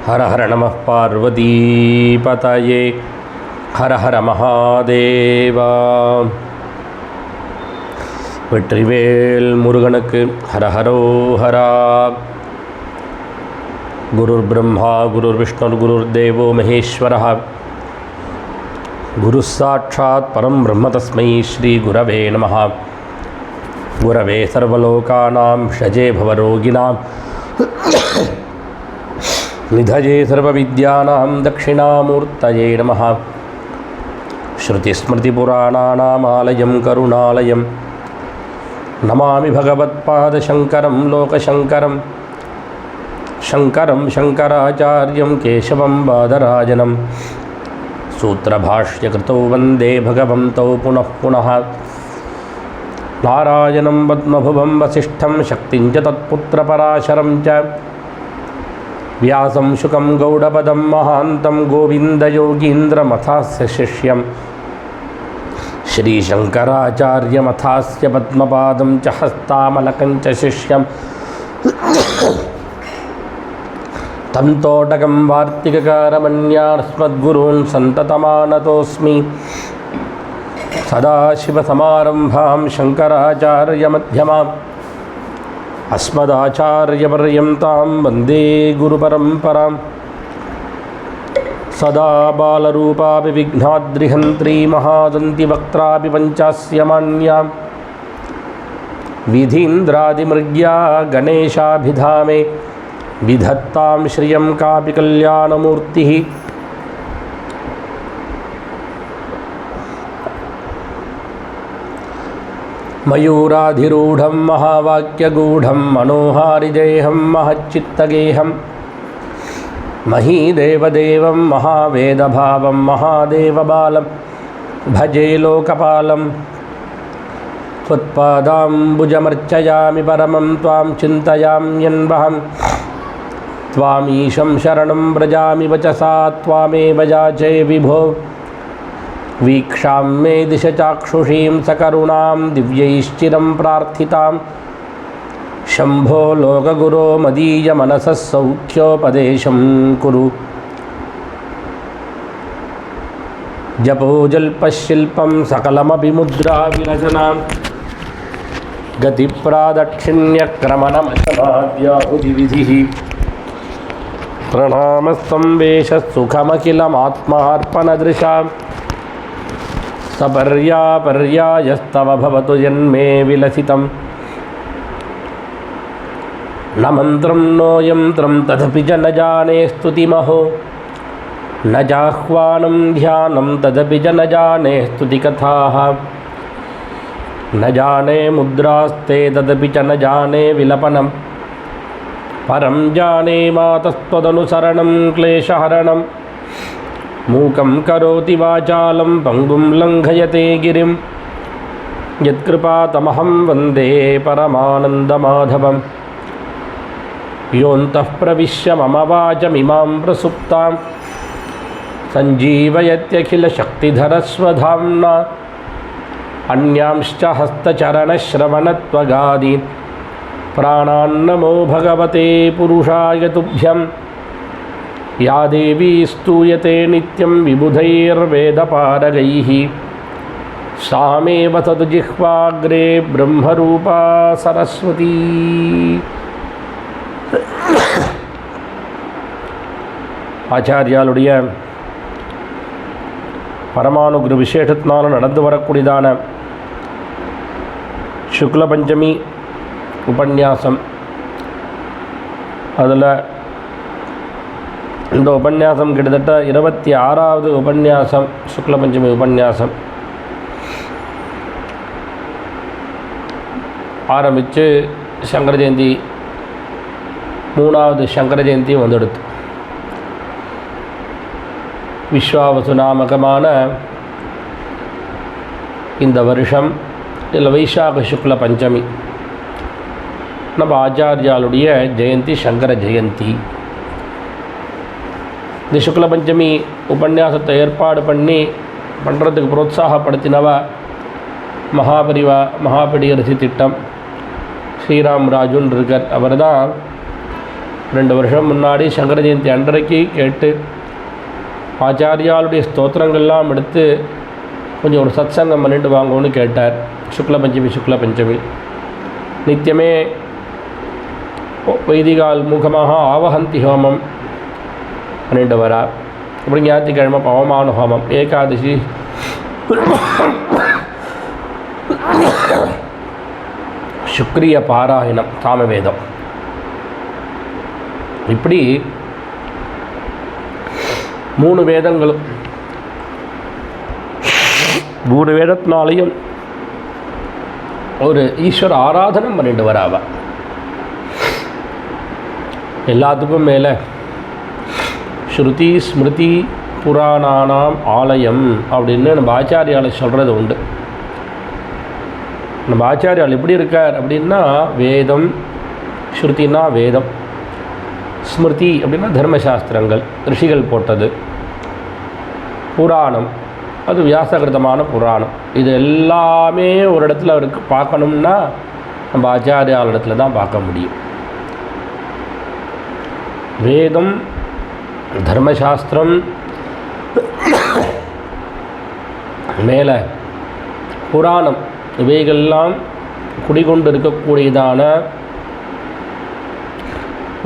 ஹர ஹர நம பார்வதீபதயே ஹர ஹர மகாதேவா. வெற்றிவேல் முருகனுக்கு ஹரஹரோ ஹரா. குருர் பிரம்மா குருர் விஷ்ணுர் குருர் தேவோ மகேஸ்வரः. குரு சாட்சாத் பரம் பிரம்ம தஸ்மை ஸ்ரீ குரவே நமः. குரவே சர்வலோகானாம் ஷஜே பவரோகிணாம் நிதயே சர்வவித்யானாம் தட்சிணாமூர்த்தயே நமः. ஸ்ருதிஸ்மிருதிபுராணானாம் ஆலயம் கருணாலயம் நமாமி பகவத்பாதசங்கரம் லோகசங்கரம். சங்கரம் சங்கராச்சார்யம் கேசவம் பாதராஜனம் சூத்திரபாஷ்யகிருதௌ வந்தே பகவந்தௌ புனః புனः. நாராயணம் பத்மபுவம் வசிஷ்டம் சக்திஞ்ச தத்புத்திரபராசரம் ச व्यासं शुकं गौडपदं महान्तं गोविन्दयोगीन्द्रमथास्य शिष्यं श्रीशङ्कराचार्यमथास्य पद्मपादं च हस्तामलकं च शिष्यं तं तोटकं वार्तिककारमन्यास्मद्गुरून् सन्ततमानतोऽस्मि. सदाशिवसमारम्भां शङ्कराचार्यमध्यमाम् अस्मदाचार्यपर्यन्तां वन्दे गुरुपरम्परां. सदा बालरूपापि विघ्नाद्रिहन्त्री महादन्तिवक्त्रापि पञ्चास्य मान्यां विधीन्द्रादिमृग्या गणेशाभिधामे विधत्तां श्रियं कापि कल्याणमूर्तिः. मयूराधिरूढं महावाक्यगूढं मनोहारिदेहं महच्चित्तगेहं महीदेवदेवं महावेदभावं महादेवबालं भजे लोकपालं. त्वत्पादाम्बुजमर्चयामि परमं त्वां चिन्तयाम्यन्वहं. त्वामीशं शरणं व्रजामि वचसा त्वामेव याचे विभो. वीक्षां मे दिश चाक्षुषीं सकरुणां दिव्यैश्चिरं प्रार्थितां. शम्भो लोकगुरो मदीयमनसः सौख्योपदेशं कुरु. जपोजल्पशिल्पं सकलमपि मुद्राविरचनां गतिप्रादक्षिण्यक्रमणमशमाद्याहुतिविधिः. प्रणामस्संवेशसुखमखिलमात्मार्पणदृशां सपर्यापर्यायस्तव भवतु जन्मे विलसितं. न मन्त्रं नो यन्त्रं तदपि च न जाने स्तुतिमहो. न जाह्वानं ध्यानं तदपि च न जाने स्तुतिकथाः. न जाने मुद्रास्ते तदपि च न जाने विलपनं. परं जाने मातस्त्वदनुसरणं क्लेशहरणं. मूकं करोति वाचालं पङ्गुं लङ्घयते गिरिं. यत्कृपातमहं वन्दे परमानन्दमाधवं. योऽन्तः प्रविश्य मम वाचमिमां प्रसुप्तां सञ्जीवयत्यखिलशक्तिधरस्वधाम्ना. अन्यांश्च हस्तचरणश्रवणत्वगादीन् प्राणान्नमो भगवते पुरुषाय तुभ्यं. या देवी स्तूयते नित्यं विबुधैर्वेदपारगैः सा मे वसतु जिह्वाग्रे ब्रह्मरूपा सरस्वती. ஆச்சாரியாளுடைய பரமானுகிர விசேஷத்தினால நடந்து வரக்கூடியதான சுக்ல பஞ்சமி உபன்யாசம். அதில் இந்த உபன்யாசம் கிட்டத்தட்ட 26வது உபன்யாசம், சுக்ல பஞ்சமி உபன்யாசம் ஆரம்பித்து சங்கர ஜெயந்தி 3வது சங்கர ஜெயந்தி வந்துடுது. விஸ்வாவசு நாமகமான இந்த வருஷம் இதில் வைசாக சுக்ல பஞ்சமி நம்ம ஆச்சாரியாளுடைய ஜெயந்தி சங்கர ஜெயந்தி. இந்த சுக்ல பஞ்சமி உபன்யாசத்தை ஏற்பாடு பண்ணுறதுக்கு புரோத்சாகப்படுத்தினவ மகாபடியரசி திட்டம் ஸ்ரீராம் ராஜுன்னு இருக்கார். அவர் தான் 2 வருஷம் முன்னாடி சங்கர ஜெயந்தி அன்றைக்கு கேட்டு ஆச்சாரியாளுடைய ஸ்தோத்திரங்கள்லாம் எடுத்து கொஞ்சம் ஒரு சத்சங்கம் பண்ணிட்டு வாங்கன்னு கேட்டார். சுக்ல பஞ்சமி நித்தியமே வைதிகால் முகமாக ஆவஹந்தி ஹோமம் பண்ணிட்டு வரா. அப்புறம் ஞாயிற்றுக்கிழமை பவமான ஹோமம், ஏகாதசி சுக்ரிய பாராயணம், சாமவேதம், இப்படி 3 வேதங்களும் 3 வேதத்தினாலையும் ஒரு ஈஸ்வர ஆராதனம் பண்ணிட்டு வராவா. எல்லாத்துக்கும் மேலே ஸ்ருதி ஸ்மிருதி புராணானாம் ஆலயம் அப்படின்னு நம்ம ஆச்சாரியால் சொல்கிறது உண்டு. நம்ம ஆச்சாரியால் எப்படி இருக்கார் அப்படின்னா, வேதம், ஸ்ருதினா வேதம், ஸ்மிருதி அப்படின்னா தர்மசாஸ்திரங்கள் ரிஷிகள் போட்டது, புராணம் அது வியாசகிருதமான புராணம், இது எல்லாமே ஒரு இடத்துல அவருக்கு பார்க்கணும்னா நம்ம ஆச்சாரியால் இடத்துல தான் பார்க்க முடியும். வேதம், தர்மசாஸ்திரம், மேலே புராணம், இவைகள்லாம் குடிகொண்டு இருக்கக்கூடியதான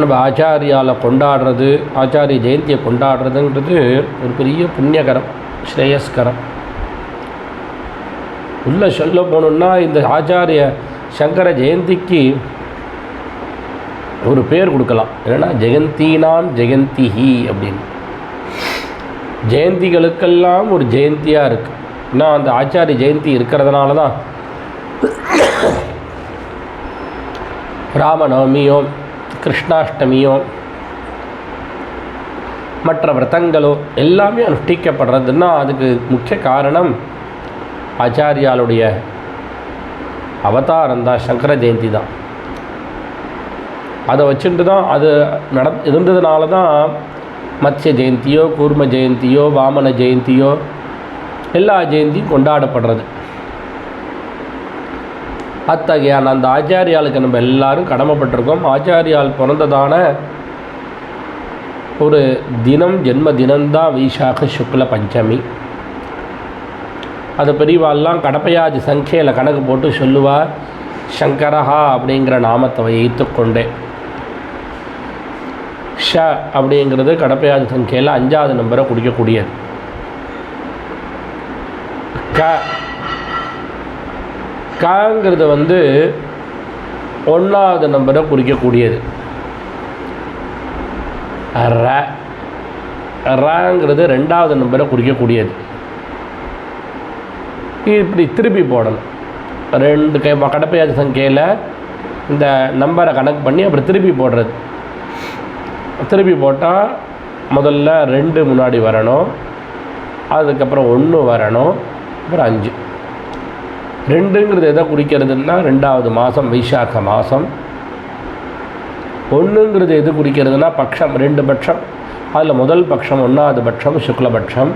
நம்ம ஆச்சாரியால் கொண்டாடுறது, ஆச்சாரிய ஜெயந்தியை கொண்டாடுறதுங்கிறது ஒரு பெரிய புண்ணியகரம், ஸ்ரேயஸ்கரம். உள்ள சொல்ல போகணுன்னா இந்த ஆச்சாரிய சங்கர ஜெயந்திக்கு ஒரு பேர் கொடுக்கலாம். என்னென்னா ஜெயந்தீனாம் ஜெயந்திஹி அப்படின்னு. ஜெயந்திகளுக்கெல்லாம் ஒரு ஜெயந்தியாக இருக்குது. ஏன்னா அந்த ஆச்சாரிய ஜெயந்தி இருக்கிறதுனால தான் ராமநவமியோ கிருஷ்ணாஷ்டமியோ மற்ற விரதங்களோ எல்லாமே அனுஷ்டிக்கப்படுறதுன்னா அதுக்கு முக்கிய காரணம் ஆச்சாரியாளுடைய அவதாரம் தான், சங்கர ஜெயந்தி தான். அதை வச்சுட்டு தான் அது இருந்ததுனால தான் மத்ய ஜெயந்தியோ கூர்ம ஜெயந்தியோ வாமன ஜெயந்தியோ எல்லா ஜெயந்தியும் கொண்டாடப்படுறது. அத்தகையான அந்த ஆச்சாரியாளுக்கு நம்ம எல்லாரும் கடமைப்பட்டிருக்கோம். ஆச்சாரியால் பிறந்ததான ஒரு தினம், ஜென்ம தினம்தான் வைசாக சுக்ல பஞ்சமி. அது பெரியவாள்லாம் கடப்பையாதி சங்கையில் கணக்கு போட்டு சொல்லுவார். சங்கரஹா அப்படிங்கிற நாமத்தை வைத்துக்கொண்டே, ஷ அப்படிங்கிறது கடப்பையாதி சங்கையில் 5வது நம்பரை குறிக்கக்கூடியது. காங்கிறது 1வது நம்பரை குறிக்கக்கூடியது. ராங்கிறது 2வது நம்பரை குறிக்கக்கூடியது. இப்படி திருப்பி போடணும். 2 கடப்பையாதி சங்கையில் இந்த நம்பரை கணக்கு பண்ணி அப்புறம் திருப்பி போடுறது. திருப்பி போட்டால் முதல்ல 2 முன்னாடி வரணும், அதுக்கப்புறம் 1 வரணும், அப்புறம் 5. 2ங்கிறது எதை குறிக்கிறதுன்னா 2வது மாதம் வைசாக்க மாதம். 1ங்கிறது எது குறிக்கிறதுனா பட்சம், 2 பட்சம். அதில் முதல் பட்சம் 1வது பட்சம் சுக்லபட்சம்.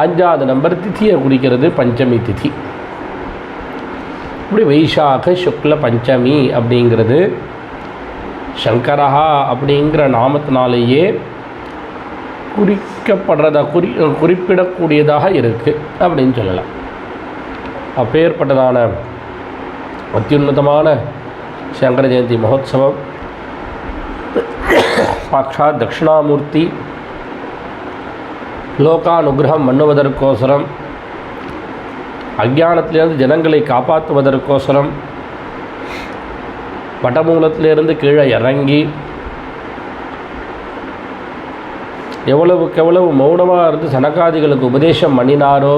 5வது நம்பர் திதியை குறிக்கிறது பஞ்சமி திதி. இப்படி வைசாக சுக்ல பஞ்சமி அப்படிங்கிறது சங்கரஹா அப்படிங்கிற நாமத்தினாலேயே குறிப்பிடக்கூடியதாக இருக்குது அப்படின்னு சொல்லலாம். அப்பேற்பட்டதான அத்தியுன்னதமான சங்கர ஜெயந்தி மகோத்சவம் சாட்சாத் தட்சிணாமூர்த்தி லோகானுகிரகம் பண்ணுவதற்கோசரம், அஞ்ஞானத்திலிருந்து ஜனங்களை காப்பாற்றுவதற்கோசரம் வடமூலத்திலிருந்து கீழே இறங்கி எவ்வளவுக்கு மௌனமாக இருந்து சனகாதிகளுக்கு உபதேசம் பண்ணினாரோ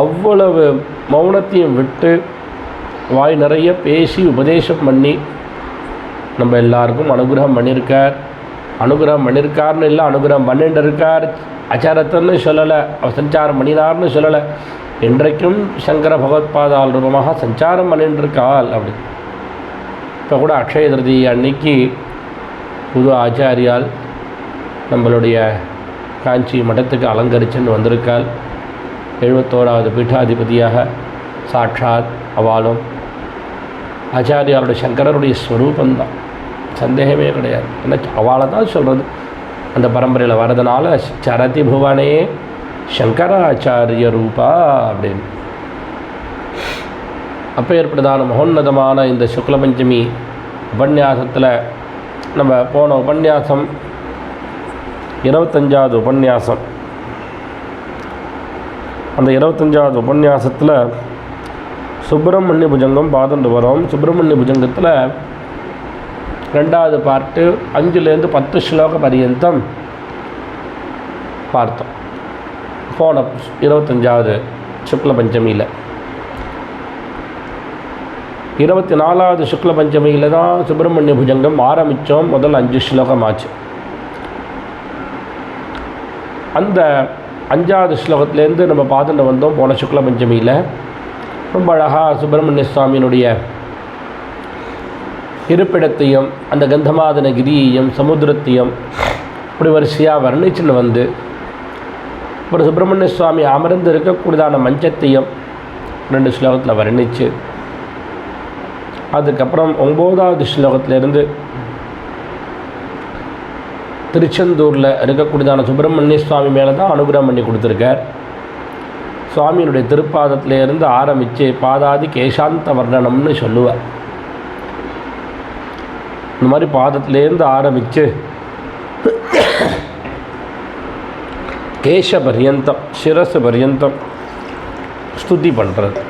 அவ்வளவு மௌனத்தையும் விட்டு வாய் நிறைய பேசி உபதேசம் பண்ணி நம்ம எல்லாருக்கும் அனுகிரகம் பண்ணியிருக்கார். அனுகிரகம் பண்ணியிருக்காருன்னு இல்லை, அனுகிரகம் பண்ணிட்டு இருக்கார். அச்சாரத்தன்னு சொல்லலை, அவர் சஞ்சாரம் பண்ணினார்னு சொல்லலை. இன்றைக்கும் சங்கர பகவத்பாதால் ரூபமாக சஞ்சாரம் பண்ணிட்டுருக்காள். அப்படி இப்போ கூட அக்ஷய திருதி அன்னைக்கு புது ஆச்சாரியால் நம்மளுடைய காஞ்சி மடத்துக்கு அலங்கரிச்சுன்னு வந்திருக்காள். 71வது பீட்டாதிபதியாக சாட்சாத் அவளும் ஆச்சாரியாளுடைய சங்கரருடைய ஸ்வரூபந்தான். சந்தேகமே கிடையாது. ஏன்னா அவளை தான் சொல்கிறது, அந்த பரம்பரையில் வர்றதுனால சரதி புவனே சங்கராச்சாரிய ரூபா அப்படின்னு. அப்போ ஏற்பட்டதான மகோன்னதமான இந்த சுக்ல பஞ்சமி உபன்யாசத்தில் நம்ம போன உபன்யாசம் 25வது உபன்யாசம். அந்த 25வது உபன்யாசத்தில் சுப்பிரமணிய புஜங்கம் பார்த்துட்டு வரோம். சுப்பிரமணிய புஜங்கத்தில் 2வது பார்ட்டு 5லேருந்து 10 ஸ்லோக பரியந்தம் பார்த்தோம் போன 25வது சுக்ல பஞ்சமியில். 24வது சுக்ல பஞ்சமியில் தான் சுப்பிரமணிய புஜங்கம் ஆரம்பித்தோம். முதல் 5 ஸ்லோகம் ஆச்சு. அந்த 5வது ஸ்லோகத்துலேருந்து நம்ம பார்த்துட்டு வந்தோம் போன சுக்ல பஞ்சமியில். ரொம்ப அழகாக சுப்பிரமணிய சுவாமியினுடைய இருப்பிடத்தையும் அந்த கந்தமாதனகிரியையும் சமுத்திரத்தையும் இப்படி வரிசையாக வர்ணிச்சுன்னு வந்து ஒரு சுப்பிரமணிய சுவாமி அமர்ந்து இருக்கக்கூடியதான மஞ்சத்தையும் 2 ஸ்லோகத்தில் வர்ணித்து, அதுக்கப்புறம் 9வது ஸ்லோகத்திலேருந்து திருச்செந்தூரில் இருக்கக்கூடியதான சுப்பிரமணிய சுவாமி மேலே தான் அனுகிரகம் பண்ணி கொடுத்துருக்கார். சுவாமியினுடைய திருப்பாதத்திலேருந்து ஆரம்பித்து பாதாதி கேசாந்த வர்ணனம்னு சொல்லுவார். இந்த மாதிரி பாதத்திலேருந்து ஆரம்பித்து கேச பர்யந்தம் சிரசு பர்யந்தம் ஸ்துதி பண்ணுறது.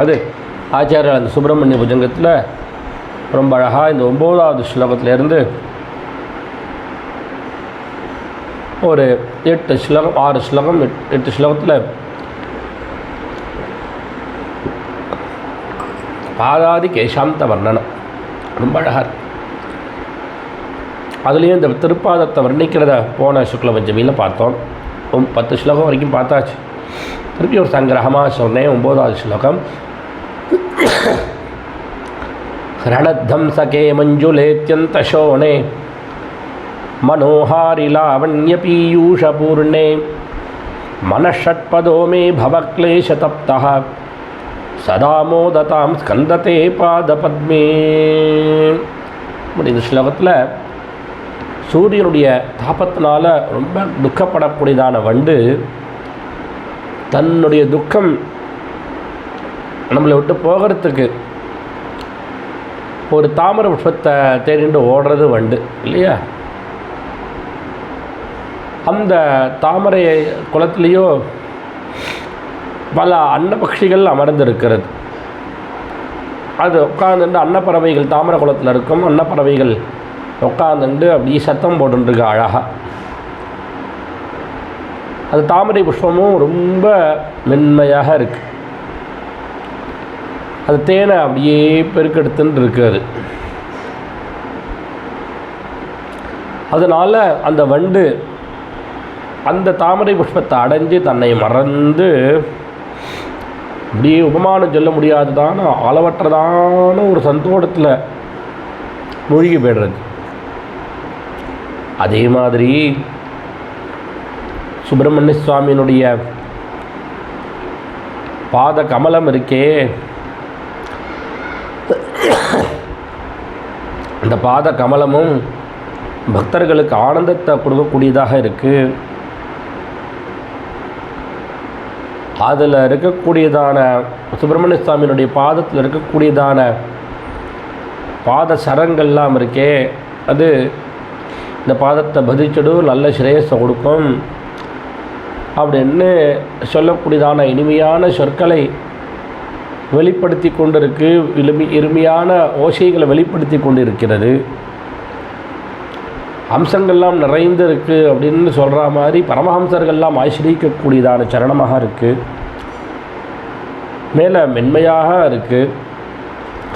அது ஆச்சாரியர் அந்த சுப்பிரமணிய புஜங்கத்தில் ரொம்ப அழகாக இந்த 9வது ஸ்லோகத்திலேருந்து ஒரு 8 ஸ்லோகம் 6 ஸ்லோகம் 8 ஸ்லோகத்தில் பாதாதி கேசாந்த வர்ணனம் ரொம்ப அழகாக இருக்கு. அதுலேயும் இந்த திருப்பாதத்தை வர்ணிக்கிறத போன சுக்ல பஞ்சமியில் பார்த்தோம். 10 ஸ்லோகம் வரைக்கும் பார்த்தாச்சு. திருப்பி ஒரு சங்கிரகமாக சொன்னேன். 9வது ஸ்லோகம் ரணத்தம்சகே மஞ்சுலேத்யந்த சோணே மனோஹாரி லாவண்யபீயூஷபூர்ணே மனஷட்பதோ மே பவக்லேஷதப்தः சதா மோததாம் ஸ்கந்ததே பாதபத்மே. இந்த ஸ்லோகத்தில் சூரியனுடைய தாபத்தினால ரொம்ப துக்கப்படக்கூடியதான வண்டு தன்னுடைய துக்கம் நம்மளை விட்டு போகிறதுக்கு ஒரு தாமரை புஷ்பத்தை தேடிட்டு ஓடுறது வண்டு இல்லையா? அந்த தாமரை குளத்துலேயோ பல அன்னபக்ஷிகள் அமர்ந்திருக்கிறது. அது உட்காந்துட்டு அன்னப்பறவைகள் தாமரை குளத்தில் இருக்கும். அன்னப்பறவைகள் உட்காந்துட்டு அப்படியே சத்தம் போட்டுருக்கு அழகாக. அது தாமரை புஷ்பமும் ரொம்ப மென்மையாக இருக்குது. அது தேனை அப்படியே பெருக்கெடுத்துன்னு இருக்காது. அதனால் அந்த வண்டு அந்த தாமரை புஷ்பத்தை அடைஞ்சு தன்னை மறந்து அப்படியே உபமானம் சொல்ல முடியாததான அளவற்றதான ஒரு சந்தோஷத்தில் மூழ்கி போய்டுறது. அதே மாதிரி சுப்பிரமணிய சுவாமியினுடைய பாத கமலம் இருக்கே, அந்த பாத கமலமும் பக்தர்களுக்கு ஆனந்தத்தை கொடுக்கக்கூடியதாக இருக்குது. அதில் இருக்கக்கூடியதான சுப்பிரமணிய சுவாமியினுடைய பாதத்தில் இருக்கக்கூடியதான பாத சரங்கள்லாம் இருக்கே, அது இந்த பாதத்தை பதிச்சிடும், நல்ல ஸ்ரேயஸை கொடுக்கும் அப்படின்னு சொல்லக்கூடியதான இனிமையான சொற்களை வெளிப்படுத்தி கொண்டிருக்கு. இனிமையான ஓசைகளை வெளிப்படுத்தி கொண்டிருக்கிறது. அம்சங்கள்லாம் நிறைந்து இருக்குது அப்படின்னு சொல்கிற மாதிரி பரமஹம்சர்கள்லாம் ஆசிரியக்கக்கூடியதான சரணமாக இருக்குது. மேலே மென்மையாக இருக்குது,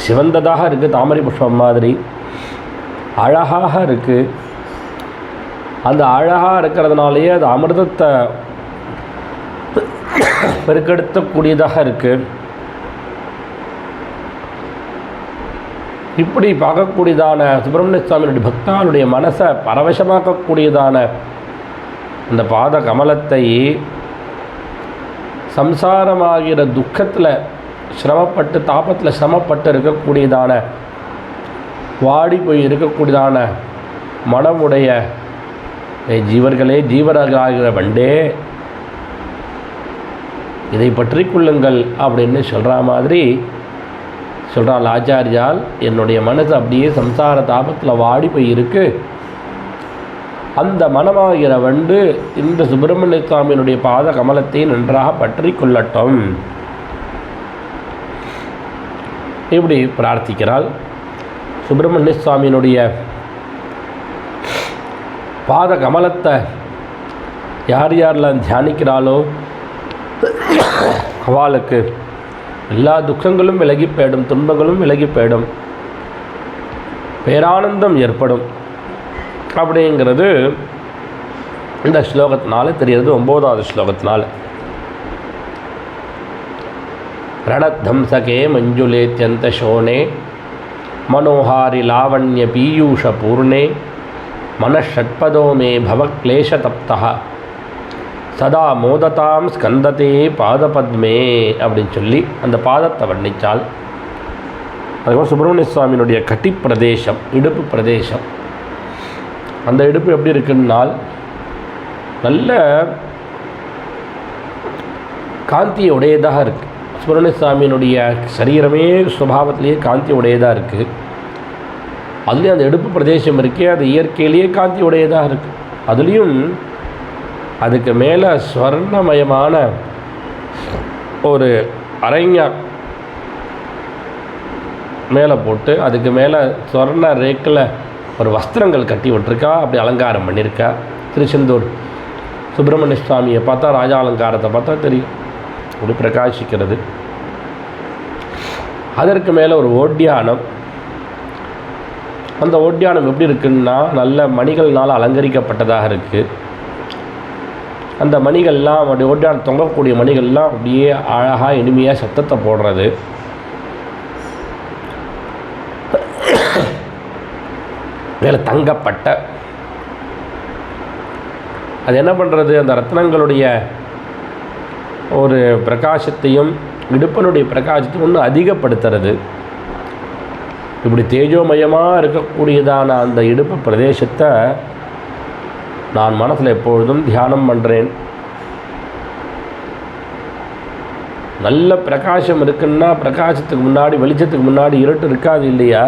சிவந்ததாக இருக்குது, தாமரை புஷ்பம் மாதிரி அழகாக இருக்குது. அந்த அழகாக இருக்கிறதுனாலேயே அது அமிர்தத்தை பெருக்கெடுத்தக்கூடியதாக இருக்குது. இப்படி பார்க்கக்கூடியதான சுப்பிரமணிய சுவாமியுடைய பக்தாளுடைய மனசை பரவசமாக்கக்கூடியதான அந்த பாத கமலத்தை சம்சாரமாகிற துக்கத்தில் சிரமப்பட்டு தாபத்தில் சிரமப்பட்டு இருக்கக்கூடியதான வாடி போய் இருக்கக்கூடியதான மனமுடைய ஜீவர்களே, ஜீவராகிற வண்டே, இதை பற்றி கொள்ளுங்கள் அப்படின்னு சொல்கிற மாதிரி சொல்கிறாள் ஆச்சாரியால். என்னுடைய மனசு அப்படியே சம்சார தாபத்தில் வாடி போய் இருக்கு. அந்த மனமாகிற வண்டு இந்த சுப்பிரமணிய சுவாமியினுடைய பாத கமலத்தை நன்றாக பற்றி கொள்ளட்டும் இப்படி பிரார்த்திக்கிறாள். சுப்பிரமணிய சுவாமியினுடைய பாத கமலத்தை யார் யாரெல்லாம் தியானிக்கிறாளோ அவளுக்கு எல்லா துக்கங்களும் விலகி போயிடும், துன்பங்களும் விலகி போயிடும், பேரானந்தம் ஏற்படும் அப்படிங்கிறது இந்த ஸ்லோகத்தினால தெரிகிறது. 9வது ஸ்லோகத்தினால ரணத்ஹம்சகே மஞ்சுலேத்யந்த சோனே மனோஹாரி லாவண்ய பீயூஷ பூர்ணே மனஷட்பதோ மே பவக்லேஷதப்தா சதா மோததாம் ஸ்கந்ததே பாதபத்மே அப்படின்னு சொல்லி அந்த பாதத்தை வர்ணித்தாள். அதுக்கப்புறம் சுப்பிரமணிய சுவாமியினுடைய கட்டி பிரதேசம், இடுப்பு பிரதேசம். அந்த இடுப்பு எப்படி இருக்குன்னால் நல்ல காந்தி உடையதாக இருக்குது. சுப்பிரமணிய சுவாமியினுடைய சரீரமே சுபாவத்திலேயே காந்தி உடையதாக இருக்குது. அதுலேயும் அந்த இடுப்பு பிரதேசம் இருக்கே, அது இயற்கையிலேயே காந்தி உடையதாக இருக்குது. அதுலேயும் அதுக்கு மேலே ஸ்வர்ணமயமான ஒரு அரண்யா மேலே போட்டு அதுக்கு மேலே ஸ்வர்ண ரேக்கில் ஒரு வஸ்திரங்கள் கட்டி விட்டுருக்கா, அப்படி அலங்காரம் பண்ணியிருக்கா. திருச்செந்தூர் சுப்பிரமணிய சுவாமியை பார்த்தா, ராஜா அலங்காரத்தை பார்த்தா தெரியும், அப்படி பிரகாசிக்கிறது. அதற்கு மேலே ஒரு ஓட்டியானம். அந்த ஓட்டியானம் எப்படி இருக்குன்னா நல்ல மணிகள்னால் அலங்கரிக்கப்பட்டதாக இருக்குது. அந்த மணிகள்லாம் அப்படி ஓட்டியானம் தொங்கக்கூடிய மணிகள்லாம் அப்படியே அழகாக இனிமையாக சத்தத்தை போடுறது. மேலே தங்கப்பட்ட அது என்ன பண்ணுறது, அந்த ரத்னங்களுடைய ஒரு பிரகாசத்தையும் இடுப்பனுடைய பிரகாசத்தையும் இன்னும் அதிகப்படுத்துறது. இப்படி தேஜோமயமாக இருக்கக்கூடியதான அந்த இடுப்பு பிரதேசத்தை நான் மனசில் எப்பொழுதும் தியானம் பண்ணுறேன். நல்ல பிரகாசம் இருக்குன்னா பிரகாசத்துக்கு முன்னாடி, வெளிச்சத்துக்கு முன்னாடி இருட்டு இருக்காது இல்லையா?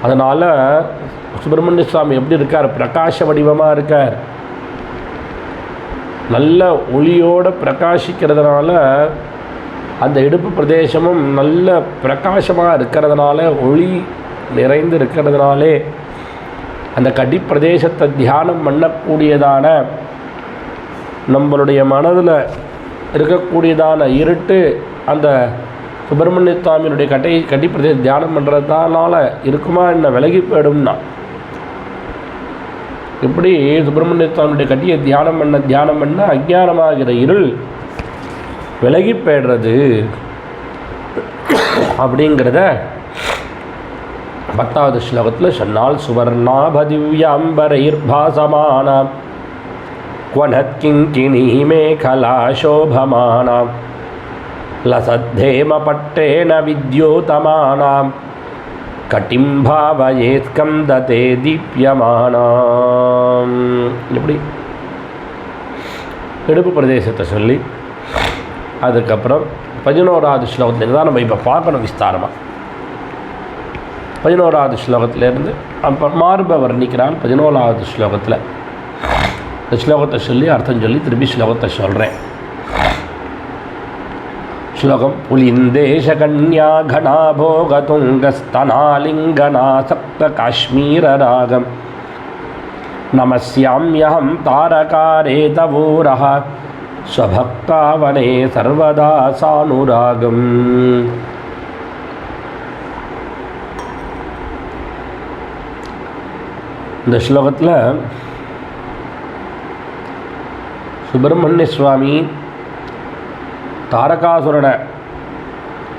அதனால் சுப்பிரமணிய சுவாமி எப்படி இருக்கார், பிரகாச வடிவமாக இருக்கார். நல்ல ஒளியோடு பிரகாசிக்கிறதுனால அந்த இடுப்பு பிரதேசமும் நல்ல பிரகாசமாக இருக்கிறதுனால, ஒளி நிறைந்து இருக்கிறதுனாலே அந்த கடி பிரதேசத்தை தியானம் பண்ணக்கூடியதான நம்மளுடைய மனதில் இருக்கக்கூடியதான இருட்டு அந்த சுப்பிரமணிய சுவாமியினுடைய கடி பிரதேசம் தியானம் பண்ணுறதுனால இருக்குமா என்ன, விலகி போயிடும்னா. இப்படி சுப்பிரமணிய சுவாமியுடைய கட்டியை தியானம் பண்ண அஞ்ஞானமாகிற இருள் விலகி போயிடுறது அப்படிங்கிறத 10வது ஸ்லோகத்தில் சொன்னால். சுவர்ணாபதிவ்யாம்பரைர்பாசமானாம் க்வனத்கிங்கிணீ மேகலா சோபமானாம் லசத்தேம பட்டேன வித்யோதமானாம் கட்டிம் பாவயே ஸ்கந்ததே தீப்யமானாம். இப்படி இடுப்பு பிரதேசத்தை சொல்லி அதுக்கப்புறம் 11வது ஸ்லோகத்திலேருந்து தான் நம்ம இப்போ பார்க்கணும் விஸ்தாரமாக. 11வது ஸ்லோகத்திலேருந்து அப்போ மார்பை வர்ணிக்கிறான் 11வது ஸ்லோகத்தில். இந்த ஸ்லோகத்தை சொல்லி அர்த்தம் சொல்லி திருப்பி ஸ்லோகத்தை சொல்கிறேன். ஸ்லோகம் புலிந்தேஷகன்யா கணாபோகதுங்கஸ்தனாலிங்கனாசக்த காஷ்மீரராகம் நமஸ்யாம்யஹம் தாரகாரே தவோரஹ ஸ்வபக்தாவனே சர்வதா சானுராகம். இந்த ஸ்லோகத்தில் சுப்பிரமணிய சுவாமி தாரகாசுரனை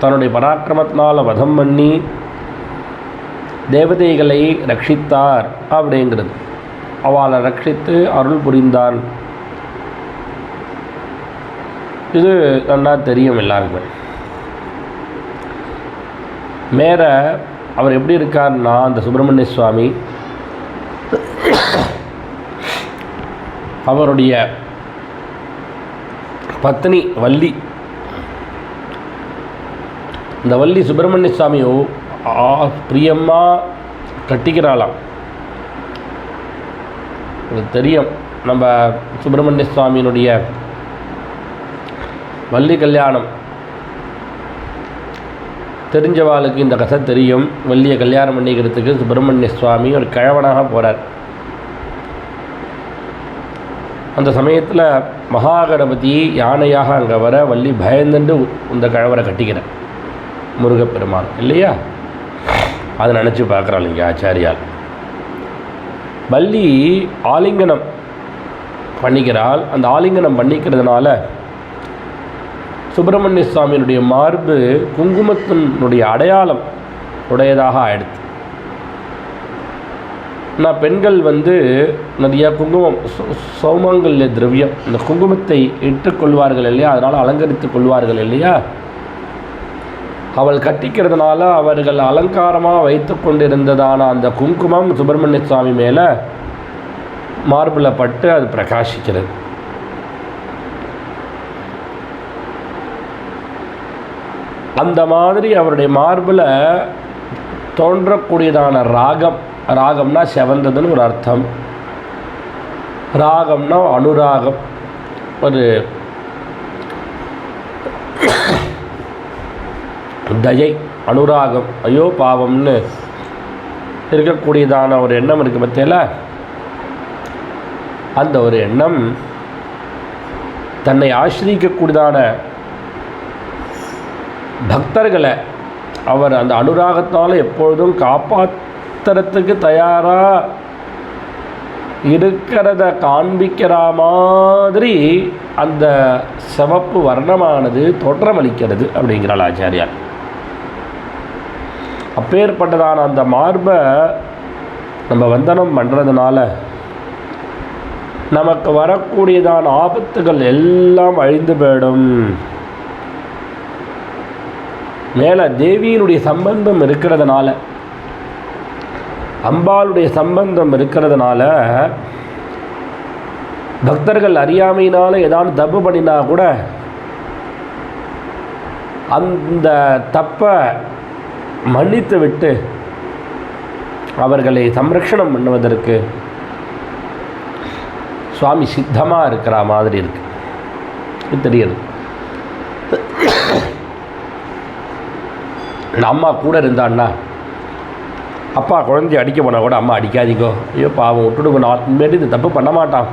தன்னுடைய பராக்கிரமத்தினால் வதம் பண்ணி தேவதைகளை ரட்சித்தார் அப்படிங்கிறது. அவளை ரட்சித்து அருள் புரிந்தான். இது நல்லா தெரியும் எல்லாருக்குமே. மேலே அவர் எப்படி இருக்கார்னா, அந்த சுப்பிரமணிய சுவாமி அவருடைய பத்னி வள்ளி, இந்த வள்ளி சுப்பிரமணிய சுவாமியோ பிரியமாக கட்டிக்கிறாளாம். உங்களுக்கு தெரியும், நம்ம சுப்பிரமணிய சுவாமியினுடைய வள்ளி கல்யாணம் தெரிஞ்சவாளுக்கு இந்த கதை தெரியும். வள்ளியை கல்யாணம் பண்ணிக்கிறதுக்கு சுப்பிரமணிய சுவாமி ஒரு கிழவனாக போகிறார். அந்த சமயத்தில் மகாகணபதி யானையாக அங்கே வர வள்ளி பயந்துண்டு இந்த கிழவரை கட்டிக்கிறார், முருகப்பெருமான் இல்லையா? அதை நினச்சி பார்க்குறாள் இங்கே ஆச்சாரியால். வள்ளி ஆலிங்கனம் பண்ணிக்கிறாள். அந்த ஆலிங்கனம் பண்ணிக்கிறதுனால சுப்பிரமணிய சுவாமியினுடைய மார்பு குங்குமத்தினுடைய அடையாளம் உடையதாக ஆயிடுது. நான் பெண்கள் நிறையா குங்குமம் சௌமங்கல்ய திரவியம், இந்த குங்குமத்தை இட்டுக்கொள்வார்கள் இல்லையா, அதனால் அலங்கரித்து கொள்வார்கள் இல்லையா. அவள் கட்டிக்கிறதுனால அவர்கள் அலங்காரமாக வைத்து கொண்டிருந்ததான அந்த குங்குமம் சுப்பிரமணிய சுவாமி மேலே மார்பில் பட்டு அது பிரகாசிக்கிறது. அந்த மாதிரி அவருடைய மார்பில் தோன்றக்கூடியதான ராகம், ராகம்னா செவந்ததுன்னு ஒரு அர்த்தம், ராகம்னா அனுராகம், ஒரு தயை, அனுராகம், ஐயோ பாவம்னு இருக்கக்கூடியதான ஒரு எண்ணம் இருக்குது பற்றியில. அந்த ஒரு எண்ணம் தன்னை ஆசிரிக்கக்கூடியதான பக்தர்களை அவர் அந்த அனுராகத்தால் எப்பொழுதும் காப்பாற்றுறதுக்கு தயாராக இருக்கிறத காண்பிக்கிற மாதிரி அந்த சிவப்பு வர்ணமானது தோற்றமளிக்கிறது அப்படிங்கிறாள் ஆச்சாரியார். அப்பேற்பட்டதான அந்த மார்பை நம்ம வந்தனம் பண்ணுறதுனால நமக்கு வரக்கூடியதான ஆபத்துகள் எல்லாம் அழிந்து போயிடும். மேலே தேவியினுடைய சம்பந்தம் இருக்கிறதுனால, அம்பாளுடைய சம்பந்தம் இருக்கிறதுனால பக்தர்கள் அறியாமையினால் ஏதாவது தப்பு பண்ணினா கூட அந்த தப்பை மன்னித்து விட்டு அவர்களை சம்ரக்ஷணம் பண்ணுவதற்கு சுவாமி சித்தமாக இருக்கிற மாதிரி இருக்கு தெரியுது. அம்மா கூட இருந்தான்னா, அப்பா குழந்தைய அடிக்க போனால் கூட அம்மா அடிக்காதீங்கோ, ஐயோ பாவம் விட்டுடுங்க, நான் இனிமேட்டு இந்த தப்பு பண்ண மாட்டான்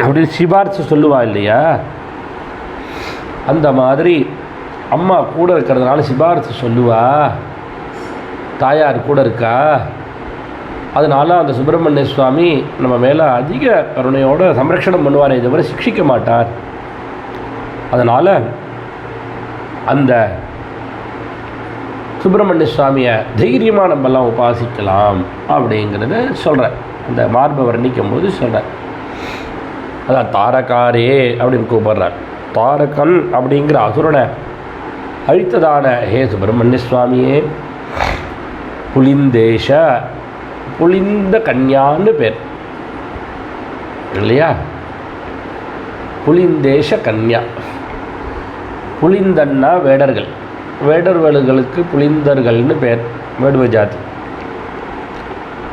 அப்படின்னு சிபாரிசு சொல்லுவா இல்லையா. அந்த மாதிரி அம்மா கூட இருக்கிறதுனால சிபாரிசு சொல்லுவா, தாயார் கூட இருக்கா. அதனால் அந்த சுப்பிரமணிய சுவாமி நம்ம மேலே அதிக கருணையோடு சம்ரக்ஷணம் பண்ணுவாரே தவிர சிக்ஷிக்க மாட்டார். அதனால் அந்த சுப்பிரமணிய சுவாமியை தைரியமாக நம்மெல்லாம் உபாசிக்கலாம் அப்படிங்கிறத சொல்கிறேன். அந்த மார்பை வர்ணிக்கும் போது சொல்கிறேன். அதான் தாரகாரே அப்படின்னு கூப்பிட்றார். தாரகன் அப்படிங்கிற அசுரனை அழித்ததான ஹே சுப்பிரமணிய சுவாமியே, புலிந்தேஷ, புலிந்த கன்யான்னு பேர் இல்லையா, புலிந்தேஷ கன்யா. புலிந்தன்னா வேடர்கள், வேடர்களுக்கு புலிந்தர்கள்னு பேர், வேடுவ ஜாதி.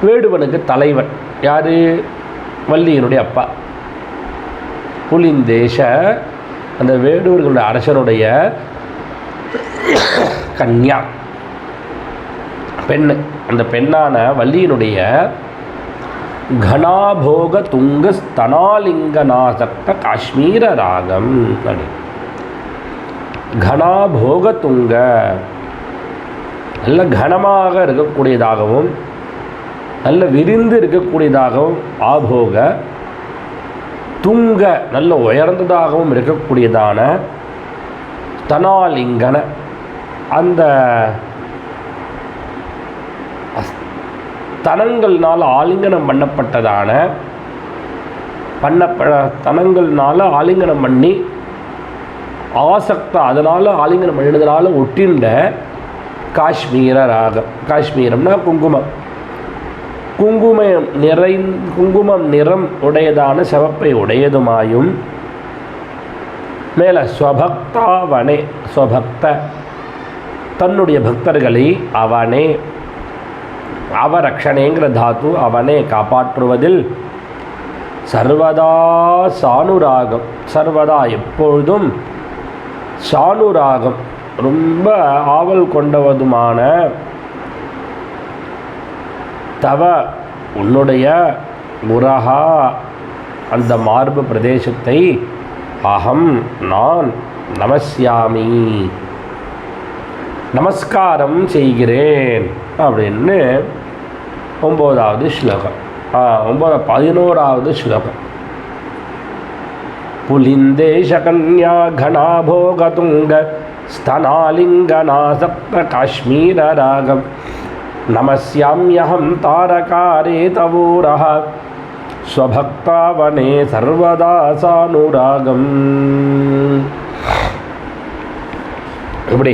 வேடுவனுக்கு தலைவன் யார்? வள்ளியினுடைய அப்பா. புலிந்தேஷ அந்த வேடுவர்களுடைய அரசனுடைய கன்யா பெண். அந்த பெண்ணான வள்ளியினுடைய கணாபோக துங்க ஸ்தனாலிங்கநாசக்த காஷ்மீர ராகம். கணாபோக துங்க, நல்ல கனமாக இருக்கக்கூடியதாகவும் நல்ல விரிந்து இருக்கக்கூடியதாகவும், ஆபோக துங்க நல்ல உயர்ந்ததாகவும் இருக்கக்கூடியதான ஸ்தனாலிங்கன, அந்த ஸ்தனங்கள்னால் ஆலிங்கனம் பண்ணப்பட்டதான தனங்கள்னால் ஆலிங்கனம் பண்ணி ஆசக்த அதனால் ஆலிங்கனம் எழுதுனால ஒட்டின்ற காஷ்மீர ராகம். காஷ்மீரம்னா குங்குமம். குங்குமம் நிறம் உடையதான சிவப்பை உடையதுமாயும் மேலே ஸ்வபக்தாவனே ஸ்வபக்த தன்னுடைய பக்தர்களை அவனே அவரக்ஷணேங்கிற தாத்து அவனே காப்பாற்றுவதில் சர்வதா சானுராகம் சர்வதா எப்பொழுதும் சானுராகம் ரொம்ப ஆவல் கொண்டவதுமான தவ உன்னுடைய உரஹா அந்த மார்பு பிரதேசத்தை அகம் நான் நமஸ்யாமி நமஸ்காரம் செய்கிறேன் அப்படின்னு 9வது ஸ்லோகம். 11வது ஸ்லோகம். புலிந்தேஷகன்யா கணாபோகதுங்க ஸ்தனாலிங்கநாசக்த காஷ்மீர ராகம் நமஸ்யாம்யஹம் தாரகாரே தவூரஹ ஸ்வபக்தாவனே சர்வதா சானுராகம். இப்படி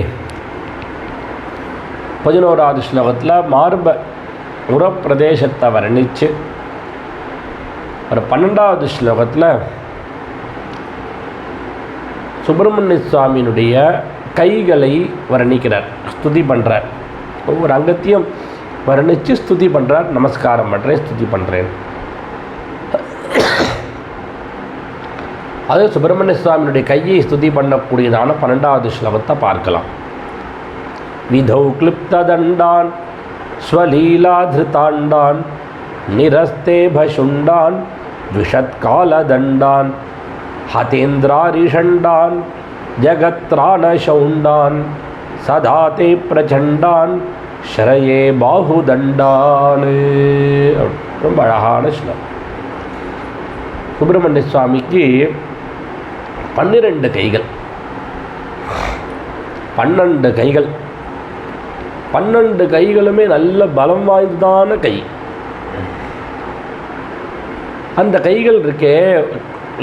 11வது ஸ்லோகத்தில் மார்ப உரப்பிரதேசத்தை வர்ணித்து ஒரு 12வது ஸ்லோகத்தில் சுப்பிரமணிய சுவாமியினுடைய கைகளை வர்ணிக்கிறார், ஸ்துதி பண்ணுறார். ஒவ்வொரு அங்கத்தையும் வர்ணித்து ஸ்துதி பண்ணுறார். நமஸ்காரம் பண்ணுறேன், ஸ்துதி பண்ணுறேன். அது சுப்பிரமணிய சுவாமியினுடைய கையை ஸ்துதி பண்ணக்கூடியதான 12வது ஸ்லோகத்தை பார்க்கலாம். விதௌ கிளிப்ததண்டான் ஸ்வலீலாதிருதாண்டான் நிரஸ்தே பசுண்டான் விஷத்காலதண்டான் ஹதேந்திராரிஷண்டான் ஜகத்ராணசௌண்டான் சதாதே பிரச்சண்டான் ஷரயே பாகுதண்டான். ரொம்ப அழகான ஸ்லோகம். சுப்பிரமணிய சுவாமிக்கு 12 கைகள். 12 கைகள். 12 கைகளுமே நல்ல பலம் வாய்ந்ததான கை. அந்த கைகள் இருக்கே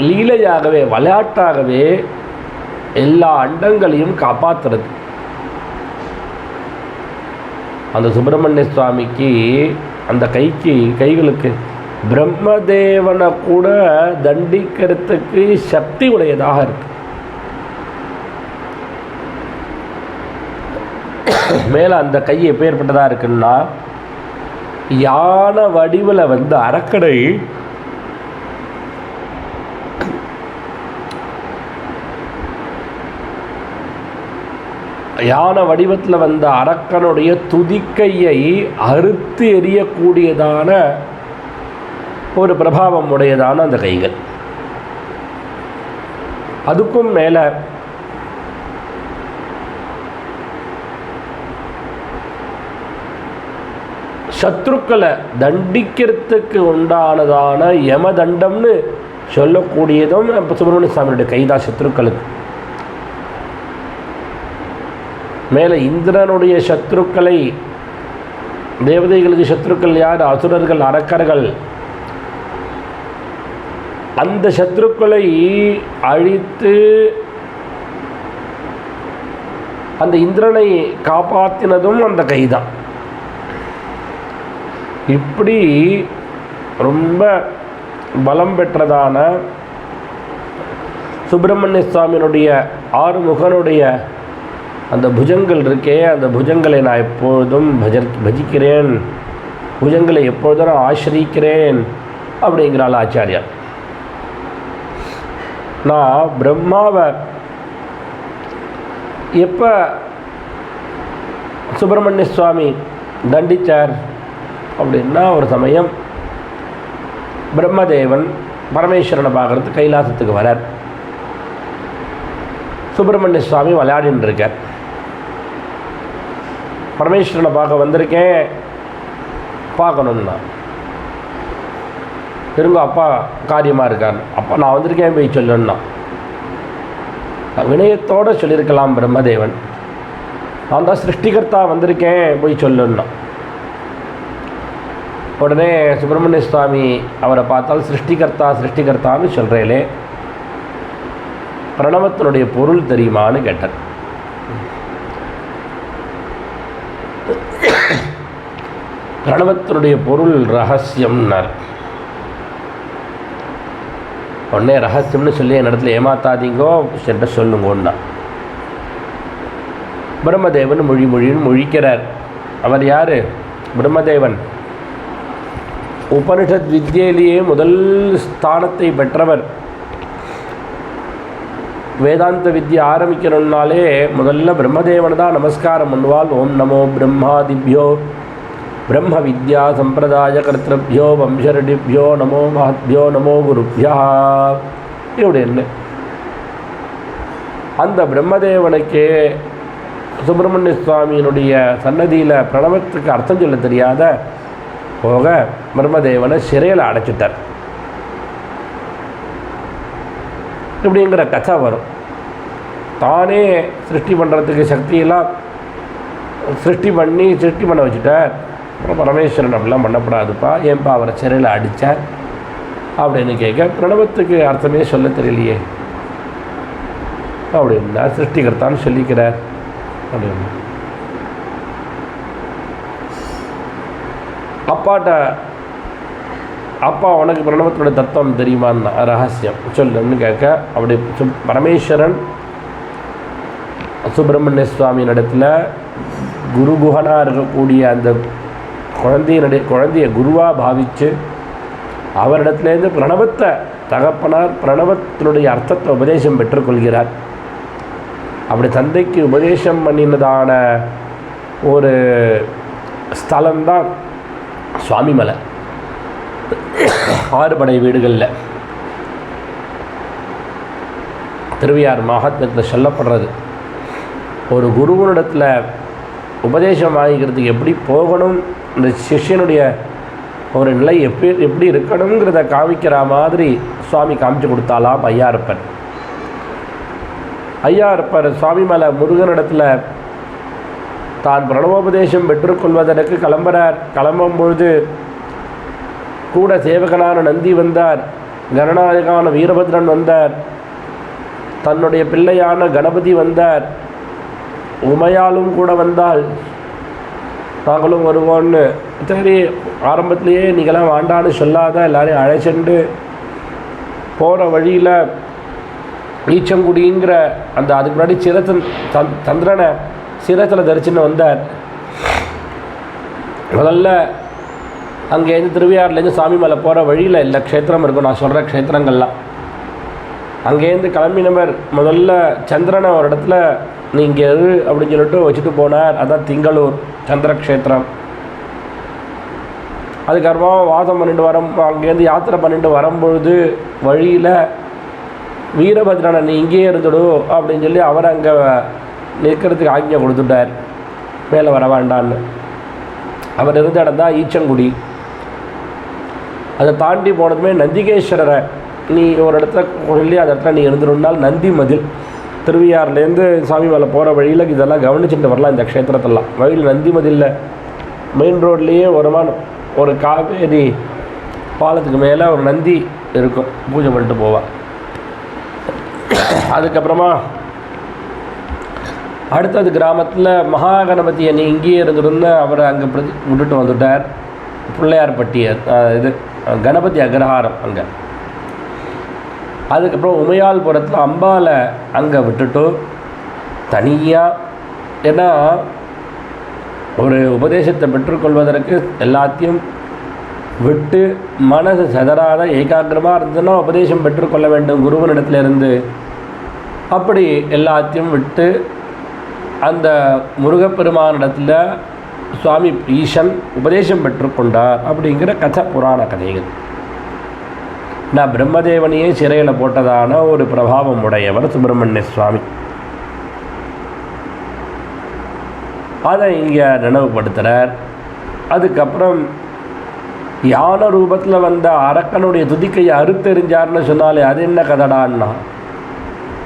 லீலையாகவே விளையாட்டாகவே எல்லா அண்டங்களையும் காப்பாற்றுறது. அந்த சுப்பிரமணிய சுவாமிக்கு அந்த கைகளுக்கு பிரம்மதேவனை கூட தண்டிக்கிறதுக்கு சக்தி உடையதாக இருக்கு. மேலே அந்த கை எப்பேற்பட்டதாக இருக்குன்னா யானை வடிவில் அரக்கடை யானை வடிவத்தில் அரக்கனுடைய துதிக்கையை அறுத்து எறியக்கூடியதான ஒரு பிரபாவம் உடையதான அந்த கைகள். அதுக்கும் மேலே சத்ருக்களை தண்டிக்கிறதுக்கு உண்டானதான யமதண்டம்னு சொல்லக்கூடியதும் சுப்பிரமணிய சுவாமியுடைய கைதான் சத்ருக்களுக்கு. மேலே இந்திரனுடைய சத்ருக்களை, தேவதைகளுக்கு சத்ருக்கள் யார்? அசுரர்கள், அரக்கர்கள். அந்த சத்ருக்களை அழித்து அந்த இந்திரனை காப்பாற்றினதும் அந்த கைதான். இப்படி ரொம்ப பலம் பெற்றதான சுப்பிரமணிய சுவாமியினுடைய 6 முகனுடைய அந்த புஜங்கள் இருக்கே, அந்த புஜங்களை நான் எப்பொழுதும் பஜிக்கிறேன், புஜங்களை எப்பொழுதும் நான் ஆசிரிக்கிறேன் அப்படிங்கிறாள் ஆச்சாரியார். நான் பிரம்மாவை எப்போ சுப்பிரமணிய சுவாமி தண்டித்தார் அப்படின்னா, ஒரு சமயம் பிரம்மதேவன் பரமேஸ்வரனை பார்க்குறதுக்கு கைலாசத்துக்கு வரார். சுப்பிரமணிய சுவாமி விளையாடின்னு இருக்கார். பரமேஸ்வரனை பார்க்க வந்திருக்கேன், பார்க்கணுன்னா திரும்ப அப்பா காரியமாக இருக்கார். அப்பா நான் வந்திருக்கேன் போய் சொல்லணுன்னா வினயத்தோடு சொல்லியிருக்கலாம் பிரம்மதேவன். நான் தான் சிருஷ்டிகர்த்தா வந்திருக்கேன் போய் சொல்லணுன்னா. உடனே சுப்பிரமணிய சுவாமி அவரை பார்த்தால் சிருஷ்டிகர்த்தான்னு சொல்கிறேலே, பிரணவத்தினுடைய பொருள் தெரியுமான்னு கேட்டார். பிரணவத்தினுடைய பொருள் ரகசியம்னார். உடனே ரகசியம்னு சொல்லி என் இடத்துல ஏமாத்தாதீங்கோ, சென்ற சொல்லுங்கன்னா பிரம்மதேவன் மொழின்னு மொழிக்கிறார். அவர் யார்? பிரம்மதேவன் உபனிஷத் வித்யிலேயே முதல் ஸ்தானத்தை பெற்றவர். வேதாந்த வித்யை ஆரம்பிக்கணும்னாலே முதல்ல பிரம்மதேவன் தான் நமஸ்காரம் பண்ணுவாள். ஓம் நமோ பிரம்மாதிபியோ பிரம்ம வித்யா சம்பிரதாய கர்த்திருபியோ வம்சரடிபியோ நமோ மஹத்பியோ நமோ குருபியா. இப்படி என்ன அந்த பிரம்மதேவனுக்கே சுப்பிரமணிய சுவாமியினுடைய சன்னதியில் பிரணவத்துக்கு அர்த்தம் சொல்ல தெரியாத போக பிரம்மதேவனை சிறையில் அடைச்சிட்டார். இப்படிங்கிற கதை வரும். தானே சிருஷ்டி பண்ணுறதுக்கு சக்தியெல்லாம் சிருஷ்டி பண்ண வச்சுட்டார். அப்புறம் பரமேஸ்வரன் அப்படிலாம் பண்ணப்படாதுப்பா, ஏன்பா அவரை சிறையில் அடித்தார் அப்படின்னு கேட்க, பிரணவத்துக்கு அர்த்தமே சொல்ல தெரியலையே அப்படின்னா சிருஷ்டிகர்த்தான்னு சொல்லிக்கிறார் அப்படின்னு. அப்பா உனக்கு பிரணவத்தோட தத்துவம் தெரியுமான்னா ரகசியம் சொல்லுன்னு கேட்க, அப்படி பரமேஸ்வரன் சுப்பிரமணிய சுவாமியின் இடத்துல குருகுஹனாக இருக்கக்கூடிய அந்த குழந்தைய குருவாக பாவித்து அவரிடத்துலேருந்து பிரணவத்தை தகப்பனார் பிரணவத்தினுடைய அர்த்தத்தை உபதேசம் பெற்றுக்கொள்கிறார். அப்படி தந்தைக்கு உபதேசம் பண்ணினதான ஒரு ஸ்தலம்தான் சுவாமிமலை. 6 படை வீடுகளில் திருவையார் மகாத்மியத்தில் சொல்லப்படுறது, ஒரு குருவனிடத்தில் உபதேசம் வாங்கிக்கிறதுக்கு எப்படி போகணும், இந்த சிஷ்யனுடைய ஒரு நிலை எப்படி இருக்கணுங்கிறத காமிக்கிற மாதிரி சுவாமி காமிச்சு கொடுத்தாலாம் ஐயாரப்பர். ஐயாரப்பர் சுவாமிமலை முருகனிடத்தில் தான் பிரணவோபதேசம் பெற்றுக்கொள்வதற்கு கிளம்பும்பொழுது கூட சேவகனான நந்தி வந்தார், கணநாயகனான வீரபத்ரன் வந்தார், தன்னுடைய பிள்ளையான கணபதி வந்தார், உமையாலும் கூட வந்தால் நாங்களும் வருவோன்னு. சரி, ஆரம்பத்திலேயே நீங்களாம் வாண்டான்னு சொல்லாத எல்லாரையும் அழைச்சிண்டு போகிற வழியில் ஈச்சங்குடிங்கிற அதுக்கு முன்னாடி சந்திரனை சிரத்தில் தரிச்சுன்னு வந்தார். முதல்ல அங்கேருந்து திருவையாறுலேருந்து சாமிமலை போகிற வழியில் எல்லா க்ஷேத்திரம் இருக்கும், நான் சொல்கிற க்ஷேத்திரங்கள்லாம். அங்கேருந்து கிளம்பினவர் முதல்ல சந்திரனை ஒரு இடத்துல நீங்கள் எது அப்படின்னு சொல்லிட்டு வச்சுட்டு போனார். அதான் திங்களூர் சந்திரக்ஷேத்திரம். அதுக்கப்புறமா வாசம் பண்ணிட்டு அங்கேருந்து யாத்திரை பண்ணிட்டு வரும்பொழுது வழியில் வீரபத்ரனை நீ இங்கேயே இருந்துடும் அப்படின்னு சொல்லி அவர் அங்கே நிற்கிறதுக்கு ஆக்ஞை கொடுத்துட்டார், மேலே வர வேண்டான்னு. அவர் இருந்த இடம் தான் ஈச்சங்குடி. அதை தாண்டி போனதுமே நந்திகேஸ்வரரை நீ ஒரு இடத்துல சொல்லி அந்த இடத்துல நீ இருந்துருந்தால் நந்தி மதில். திருவையாறுலேருந்து சாமிமலை போகிற வழியில் இதெல்லாம் கவனிச்சுட்டு வரலாம். இந்த க்ஷேத்திரத்தெல்லாம் வழியில் நந்தி மதிலில் மெயின் ரோட்லேயே ஒரு காவேரி பாலத்துக்கு மேலே ஒரு நந்தி இருக்கும், பூஜை பண்ணிட்டு போவாள். அதுக்கப்புறமா அடுத்தது கிராமத்தில் மகாகணபதியை நீ இங்கேயே இருந்துருந்த அவரை அங்கே விட்டுட்டு வந்துட்டார். பிள்ளையார்பட்டியை கணபதி அக்ரஹாரம் அங்கே. அதுக்கப்புறம் உமையால்புரத்தில் அம்பாலை அங்கே விட்டுட்டு தனியாக, ஏன்னா ஒரு உபதேசத்தை பெற்றுக்கொள்வதற்கு எல்லாத்தையும் விட்டு மனசு சதறாத ஏகாகிரமாக இருந்ததுன்னா உபதேசம் பெற்றுக்கொள்ள வேண்டும் குருவனிடத்திலிருந்து. அப்படி எல்லாத்தையும் விட்டு அந்த முருகப்பெருமானிடத்தில் சுவாமி ஈசன் உபதேசம் பெற்றுக்கொண்டார் அப்படிங்கிற கதை, புராண கதைகள். நான் பிரம்மதேவனையே சிறையில் போட்டதான ஒரு பிரபாவம் உடையவர் சுப்பிரமணிய சுவாமி. அதை இங்கே நினைவுபடுத்துகிறார். அதுக்கப்புறம் யான ரூபத்தில் வந்த அரக்கனுடைய துதிக்கையை அறுத்தெறிஞ்சார்னு சொன்னாலே அது என்ன கதடான்னா,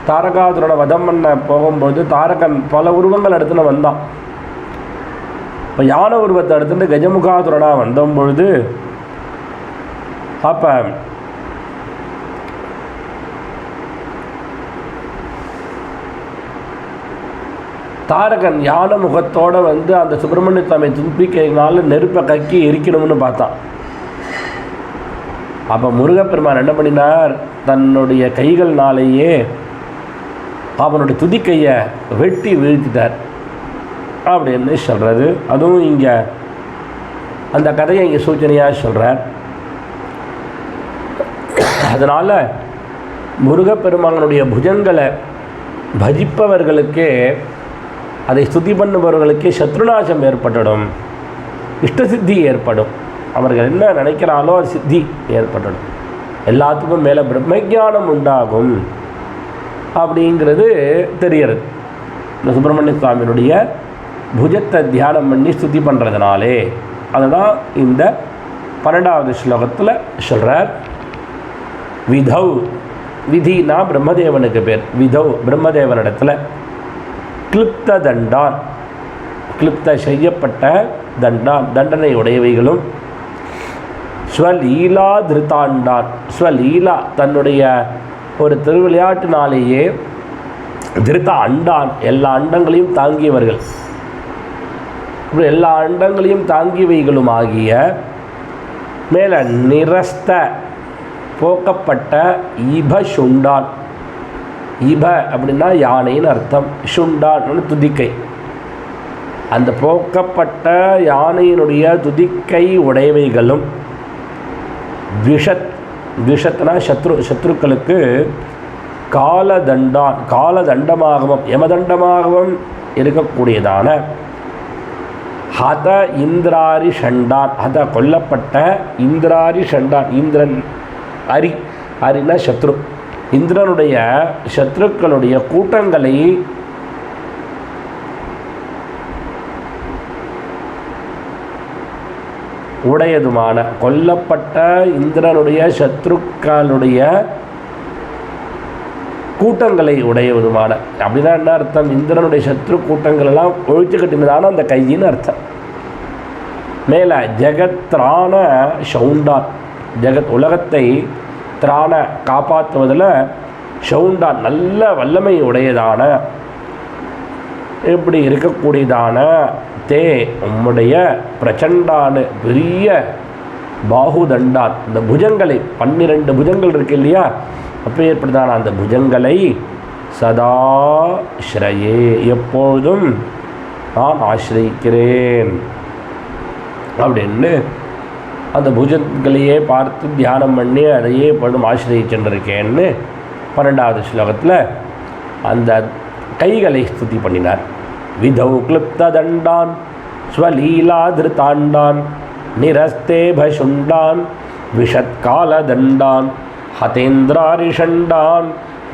தாரகாசுரனை வதம் பண்ண போகும்போது தாரகன் பல உருவங்கள் எடுத்துன்னு வந்தான். இப்போ யான உருவத்தை எடுத்துட்டு கஜமுகாசுரனாக வந்தபொழுது அப்போ தாரகன் யானை முகத்தோடு வந்து அந்த சுப்பிரமணிய சுவாமி தும்பிக்கையினால நெருப்பை கக்கி எரிக்கணும்னு பார்த்தான். அப்போ முருகப்பெருமான் என்ன பண்ணினார், தன்னுடைய கைகள்னாலேயே அவனுடைய துதிக்கையை வெட்டி வீழ்த்திட்டார் அப்படின்னு சொல்கிறது. அதுவும் இங்கே அந்த கதையை இங்கே சூச்சனையாக சொல்கிறார். அதனால் முருகப்பெருமானுடைய புஜங்களை பஜிப்பவர்களுக்கே, அதை ஸ்துதி பண்ணுபவர்களுக்கே சத்ருநாசம் ஏற்பட்டுடும், இஷ்டசித்தி ஏற்படும். அவர்கள் என்ன நினைக்கிறாலோ அது சித்தி ஏற்பட்டுடும், எல்லாத்துக்கும் மேலே பிரம்மஜானம் உண்டாகும் அப்படிங்கிறது தெரிகிறது. இந்த சுப்பிரமணிய சுவாமியினுடைய புஜத்தை தியானம் பண்ணி ஸ்துதி பண்ணுறதுனாலே. அதுதான் இந்த 12வது ஸ்லோகத்தில் சொல்கிறார். விதௌ, விதினா பிரம்மதேவனுக்கு பேர். விதௌ பிரம்மதேவனிடத்தில் கிளிப்த தண்டான், கிளிப்த செய்யப்பட்ட தண்டான் தண்டனை உடையவைகளும், ஸ்வலீலா திருத்தாண்டான், ஸ்வலீலா தன்னுடைய ஒரு திருவிளையாட்டினாலேயே, திருத்த அண்டான் எல்லா அண்டங்களையும் தாங்கியவர்கள், எல்லா அண்டங்களையும் தாங்கியவைகளும் ஆகிய, மேலே நிரஸ்த போக்கப்பட்ட, இப சுண்டான், இப அப்படின்னா யானைன்னு அர்த்தம், சுண்டான் துதிக்கை, அந்த போக்கப்பட்ட யானையினுடைய துதிக்கை உடையவைகளும், விஷத், விஷத்னா சத்ருக்களுக்கு காலதண்டான், காலதண்டமாகவும் யமதண்டமாகவும் இருக்கக்கூடியதான, ஹத இந்திராரி ஷண்டான், ஹத கொல்லப்பட்ட, இந்திராரி ஷண்டான் இந்திரன், அரி, அரினா சத்ரு, இந்திரனுடைய சத்ருக்களுடைய கூட்டங்களை உடையதுமான, கொல்லப்பட்ட இந்திரனுடைய சத்ருக்களுடைய கூட்டங்களை உடையதுமான. அப்படின்னா என்ன அர்த்தம், இந்திரனுடைய சத்ரு கூட்டங்கள் எல்லாம் ஒழிச்சு கட்டினதான அந்த கையின்னு அர்த்தம். மேலே ஜெகத்ரான ஷவுண்டான், ஜெகத் உலகத்தை திராண காப்பாற்றுவதில் ஷவுண்டான் நல்ல வல்லமை உடையதான, இப்படி இருக்கக்கூடியதான தே உம்முடைய பிரச்சண்டான பெரிய பாகுதண்டான், இந்த புஜங்களை 12 புஜங்கள் இருக்கு இல்லையா, அப்போ ஏற்படுதான அந்த புஜங்களை சதா ஸ்ரயே எப்பொழுதும் நான் ஆசிரிக்கிறேன் அப்படின்னு அந்த புஜங்களையே பார்த்து தியானம் பண்ணி அதையே எப்பொழுதும் ஆசிரியச்சென்றிருக்கேன்னு 12வது ஸ்லோகத்தில் அந்த கைகளை ஸ்துதி பண்ணினார். விதௌ கிளிப்த தண்டான் ஸ்வலீலா திருத்தாண்டான் நிரஸ்தே பசுண்டான் விஷத்கால தண்டான் ஹதேந்திராரிஷண்டான்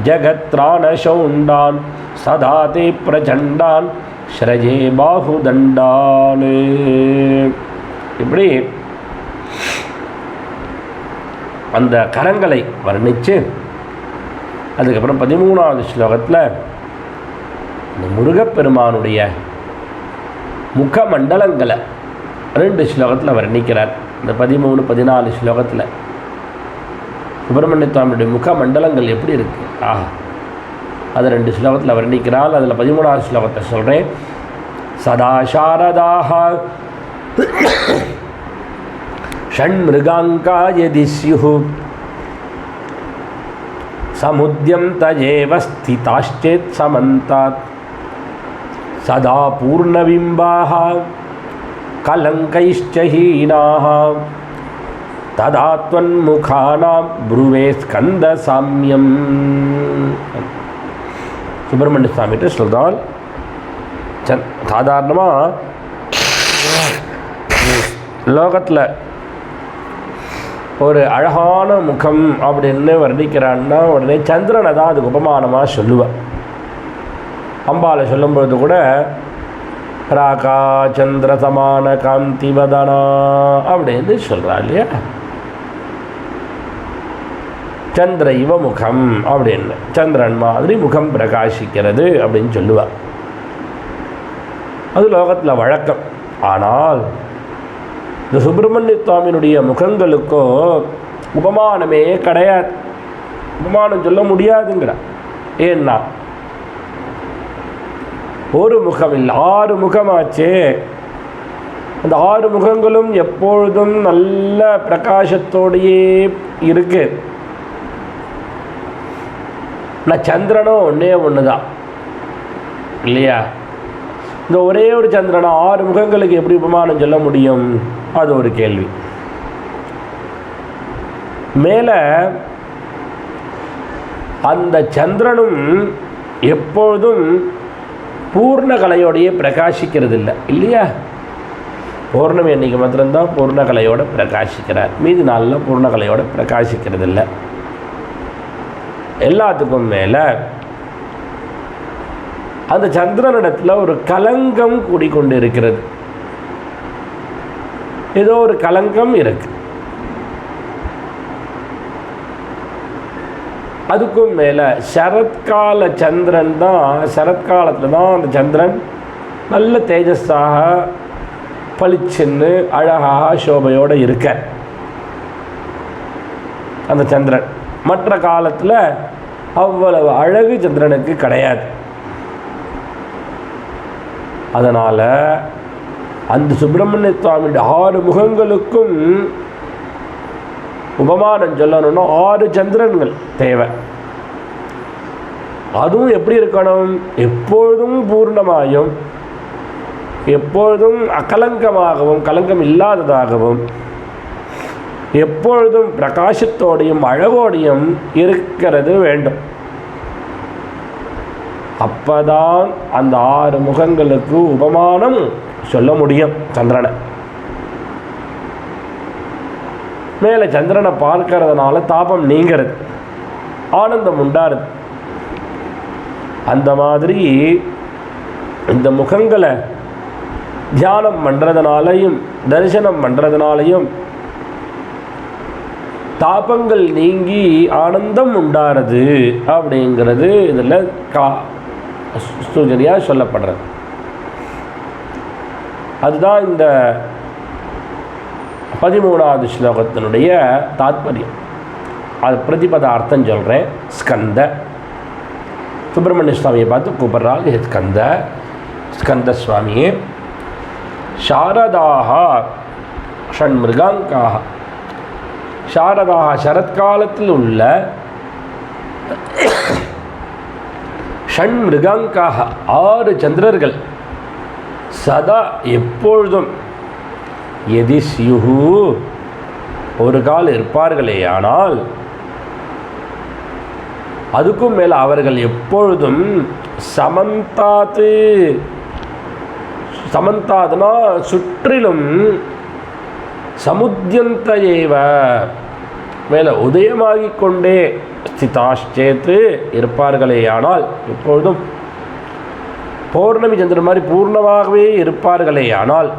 ஜகத்ராணசௌண்டான் சதாதே பிரச்சண்டான் ஸ்ரஜே பாகுதண்டான். இப்படி அந்த கரங்களை வர்ணித்து அதுக்கப்புறம் 13வது ஸ்லோகத்தில் இந்த முருகப்பெருமானுடைய முகமண்டலங்களை 2 ஸ்லோகத்தில் வர்ணிக்கிறார். இந்த 13, 14 ஸ்லோகத்தில் சுப்பிரமணிய சுவாமியுடைய முகமண்டலங்கள் எப்படி இருக்குது, அதை 2 ஸ்லோகத்தில் வர்ணிக்கிறாள். அதில் 13வது ஸ்லோகத்தை சொல்கிறேன். சதா சாரதாக ஷண்மிருகாங்கா யதி ஸ்யுஹு சமுத்யம் தஜேவ ஸ்திதாச்சேத் சமந்தாத் சதா பூர்ணபிம்பாः கலங்கைश्च ஹீனாः ததா த்வன்முகானாம் ப்ருவே ஸ்கந்த சாமியம். சுப்பிரமணிய சுவாமிகிட்ட சொல்கிறாள். சாதாரணமாக லோகத்தில் ஒரு அழகான முகம் அப்படின்னு வர்ணிக்கிறான்னா உடனே சந்திரனை தான் அதுக்கு உபமானமாக சொல்லுவேன். அம்பாலை சொல்லும்பொழுது கூட ராகா சந்திர சமான காந்திவதனா அப்படின்னு சொல்கிறா இல்லையா, சந்திர இவ முகம் அப்படின்னு, சந்திரன் மாதிரி முகம் பிரகாசிக்கிறது அப்படின்னு சொல்லுவாள். அது லோகத்தில் வழக்கம். ஆனால் இந்த சுப்பிரமணிய சுவாமியினுடைய முகங்களுக்கோ உபமானமே கிடையாது, உபமானம் சொல்ல முடியாதுங்கிற. ஏன்னா ஒரு முகம் இல்லை, 6 முகமாச்சே. அந்த 6 முகங்களும் எப்பொழுதும் நல்ல பிரகாசத்தோடையே இருக்கு. நான் சந்திரனும் ஒன்று தான் இல்லையா? இந்த ஒரே ஒரு சந்திரனா 6 முகங்களுக்கு எப்படி உபமானம் சொல்ல முடியும்? அது ஒரு கேள்வி. மேலே அந்த சந்திரனும் எப்பொழுதும் பூர்ண கலையோடையே பிரகாசிக்கிறது இல்லை இல்லையா? பௌர்ணமி அன்றைக்கி மாத்திரம்தான் பூர்ண கலையோடு பிரகாசிக்கிறார், மீதி நாளில் பூர்ண கலையோடு பிரகாசிக்கிறது இல்லை. எல்லாத்துக்கும் மேலே அந்த சந்திரனிடத்தில் ஒரு கலங்கம் கூடிக்கொண்டு இருக்கிறது. ஏதோ ஒரு கலங்கம் இருக்கு. அதுக்கும் மேலே சரத்கால சந்திரன் தான், சரத்காலத்தில் தான் அந்த சந்திரன் நல்ல தேஜஸாக பளிச்சுன்னு அழகாக சோபையோடு இருக்க அந்த சந்திரன். மற்ற காலத்தில் அவ்வளவு அழகு சந்திரனுக்கு கிடையாது. அதனால் அந்த சுப்பிரமணிய சுவாமியுடைய 6 முகங்களுக்கும் உபமானம் சொல்லணும்னா 6 சந்திரன்கள் தேவை. அதுவும் எப்படி இருக்கணும்? எப்பொழுதும் பூர்ணமாயும் எப்பொழுதும் அகலங்கமாகவும் கலங்கம் இல்லாததாகவும் எப்பொழுதும் பிரகாசத்தோடையும் அழகோடையும் இருக்கிறது வேண்டும். அப்பதான் அந்த 6 முகங்களுக்கு உபமானம் சொல்ல முடியும் சந்திரனை. மேலே சந்திரனை பார்க்கறதுனால தாபம் நீங்கிறது, ஆனந்தம் உண்டாருது. அந்த மாதிரி இந்த முகங்களை தியானம் பண்ணுறதுனாலையும் தரிசனம் பண்ணுறதுனாலையும் தாபங்கள் நீங்கி ஆனந்தம் உண்டாருது அப்படிங்கிறது இதில் சூச்சனையாக சொல்லப்படுறது. அதுதான் இந்த 13வது ஸ்லோகத்தினுடைய தாத்பரியம். அது பிரதிபத அர்த்தம் சொல்கிறேன். ஸ்கந்த சுப்பிரமணிய சுவாமியை பார்த்து கூப்பிட்றாள், ஸ்கந்த ஸ்கந்த சுவாமியே. சாரதாக ஷண்மிருகாங்காக, சாரதாக சரத்காலத்தில் உள்ள ஷண்மிருகாங்காக 6 சந்திரர்கள் சதா எப்பொழுதும் எதி ஸ்யுஹு ஒரு கால் இருப்பார்களே, ஆனால் அதுக்கும் மேலே அவர்கள் எப்பொழுதும் சமந்தாத்து, சமந்தாதுனா சுற்றிலும், சமுத்தியந்த ஏவ மேலே உதயமாகிக் கொண்டே ஸ்திதாச்சேத்து இருப்பார்களே, ஆனால் எப்பொழுதும் பௌர்ணமி சந்திரன் மாதிரி பூர்ணமாகவே இருப்பார்களே, ஆனால்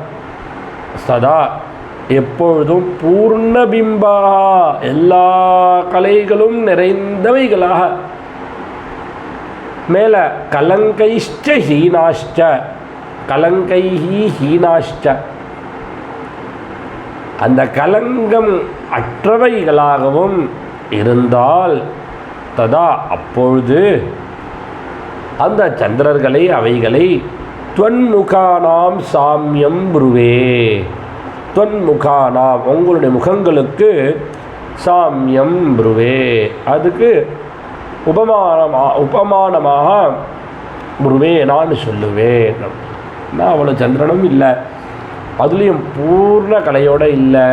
சதா எப்பொழுதும் பூர்ணபிம்பாக எல்லா கலைகளும் நிறைந்தவைகளாக, மேல கலங்கைஷ்ட ஹீனாஷ்ட, கலங்கைஹி ஹீனாஷ்ட அந்த கலங்கம் அற்றவைகளாகவும் இருந்தால் ததா அப்பொழுது அந்த சந்திரர்களை அவைகளை துவன்முகானாம் சாமியம் புருவே, துவன்முகானாம் உங்களுடைய முகங்களுக்கு சாமியம் புருவே, அதுக்கு உபமானமாக புருவே நான் சொல்லுவேன். நான் அவ்வளோ சந்திரனும் இல்லை, அதுலேயும் பூர்ண கலையோடு இல்லை,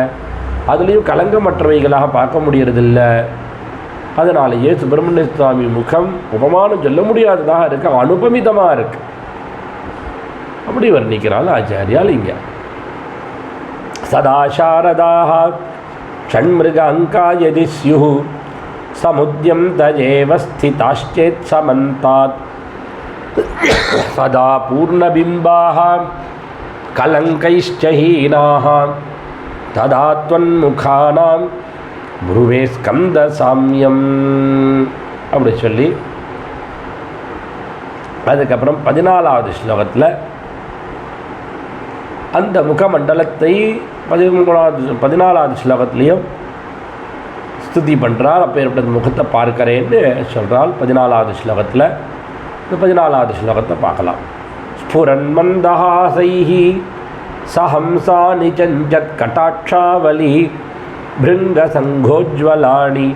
அதுலேயும் கலங்கமற்றவைகளாக பார்க்க முடியறதில்லை. அதனாலேயே சுப்பிரமணிய சுவாமி முகம் உபமானம் சொல்ல முடியாததாக இருக்கு, அனுபமிதமாக இருக்கு. அப்படி வர்ணிக்கிறாள் ஆச்சாரியால் இங்கே. சதா சாரதாக ஷண்மிருகாங்கா யதி ஸ்யுஹு சமுத்யம் தஜேவ ஸ்திதாச்சேத் சமந்தாத் சதா பூர்ணபிம்பாக கலங்கைஷ்ச ஹீனாக ததா த்வன்முகானாம் புருவே ஸ்கந்த சாமியம் அப்படி சொல்லி அதுக்கப்புறம் 14வது ஸ்லோகத்தில் அந்த முகமண்டலத்தை 14வது ஸ்லோகத்திலையும் ஸ்துதி பண்ணுறாள். அப்பேற்பட்ட முகத்தை பார்க்கிறேன்னு சொல்கிறாள் 14வது ஸ்லோகத்தில். இந்த 14வது ஸ்லோகத்தை பார்க்கலாம். ஸ்புரன்மந்தஹாசைஹி சஹம்சானி சஞ்சத் கடாட்சாவலி பிருங்கசங்கோஜ்வலானி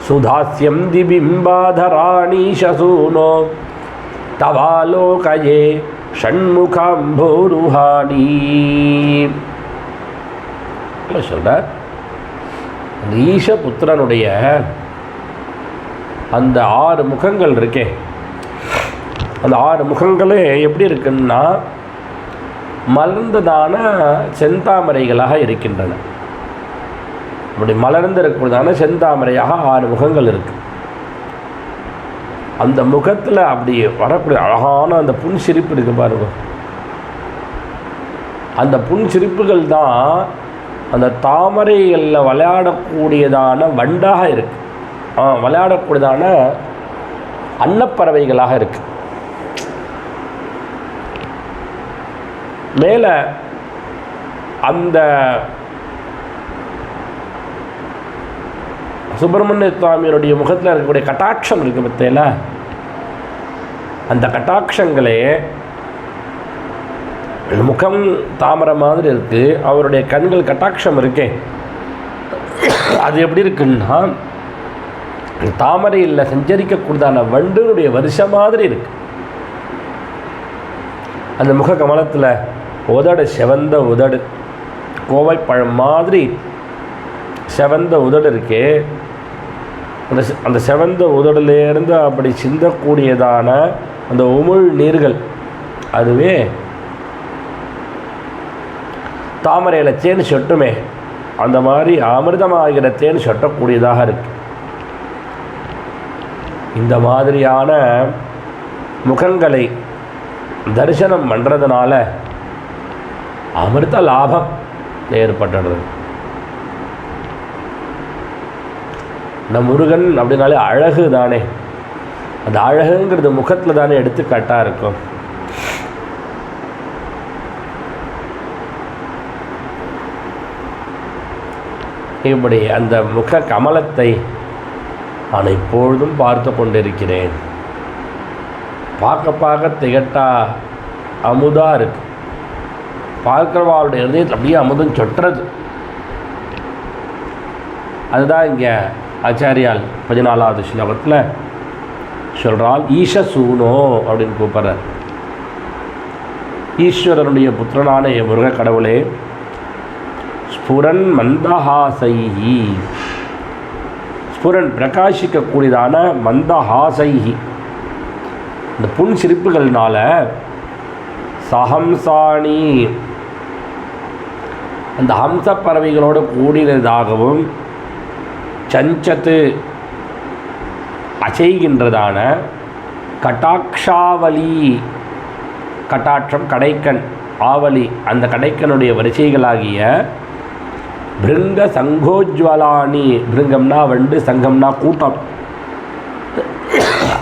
சுதாஸ்யம் திபிம்பாதராணி சசூனோ தவாலோகயே ஷண்முகாம்போருஹாணி. சொல்கிறார், ஈஷபுத்திரனுடைய அந்த 6 முகங்கள் இருக்கே, அந்த 6 முகங்களே எப்படி இருக்குன்னா மலர்ந்ததான செந்தாமரைகளாக இருக்கின்றன. அப்படி மலர்ந்திருக்கிறதான செந்தாமரையாக 6 முகங்கள் இருக்கு. அந்த முகத்தில் அப்படி வரக்கூடிய அழகான அந்த புன்சிரிப்பு இருக்கு பாருங்க. அந்த புன்சிரிப்புகள் தான் அந்த தாமரைகளில் விளையாடக்கூடியதான வண்டாக இருக்கு, விளையாடக்கூடியதான அன்னப்பறவைகளாக இருக்கு. மேலே அந்த சுப்பிரமணிய சுவாமியினுடைய முகத்தில் இருக்கக்கூடிய கட்டாட்சம் இருக்கு பற்றியில, அந்த கட்டாட்சங்களே முகம் தாமரை மாதிரி இருக்கு, அவருடைய கண்கள் கட்டாட்சம் இருக்கே அது எப்படி இருக்குன்னா தாமரையில் சஞ்சரிக்கக்கூடியதான வண்டுனுடைய வருஷம் மாதிரி இருக்கு. அந்த முக கமலத்தில் உதடு செவந்த உதடு, கோவைப்பழம் மாதிரி செவந்த உதடு இருக்கே, அந்த செவந்த உதடுலேருந்து அப்படி சிந்தக்கூடியதான அந்த உமிழ் நீர்கள், அதுவே தாமரையில் தேன் சொட்டுமே அந்த மாதிரி அமிர்தமாகிற தேன் சொட்டக்கூடியதாக இருக்கு. இந்த மாதிரியான முகங்களை தரிசனம் பண்ணுறதுனால அமிர்த லாபம் ஏற்பட்டுடுறது. இந்த முருகன் அப்படின்னாலே அழகு தானே, அந்த அழகுங்கிறது முகத்தில் தானே எடுத்துக்காட்டாக இருக்கும். இப்படி அந்த முக கமலத்தை நான் இப்பொழுதும் பார்த்து கொண்டிருக்கிறேன். பார்க்க பார்க்க திகட்டா அமுதாக இருக்கு. பார்க்கிறவாளுடைய இதயத்தில் அப்படியே அமுதம் சொட்டுறது. அதுதான் இங்கே ஆச்சாரியால் 14வது ஸ்லோகத்தில் சொல்கிறால், ஈஷசூனோ அப்படின்னு கூப்பிட்றார். ஈஸ்வரனுடைய புத்திரனான முருக கடவுளே, ஸ்புரன் மந்தஹாசைஹி, ஸ்புரன் பிரகாசிக்கக்கூடியதான மந்தஹாசைஹி, இந்த புன் சிரிப்புகள்னால சஹம்சாணி, அந்த ஹம்ச பறவைகளோடு கூடினதாகவும் சஞ்சத்து அசைகின்றதான கட்டாட்சாவலி, கட்டாட்சம் கடைக்கண், ஆவலி அந்த கடைக்கனுடைய வரிசைகளாகிய பிருங்க சங்கோஜ்வலானி, பிருங்கம்னா வண்டு, சங்கம்னா கூட்டம்,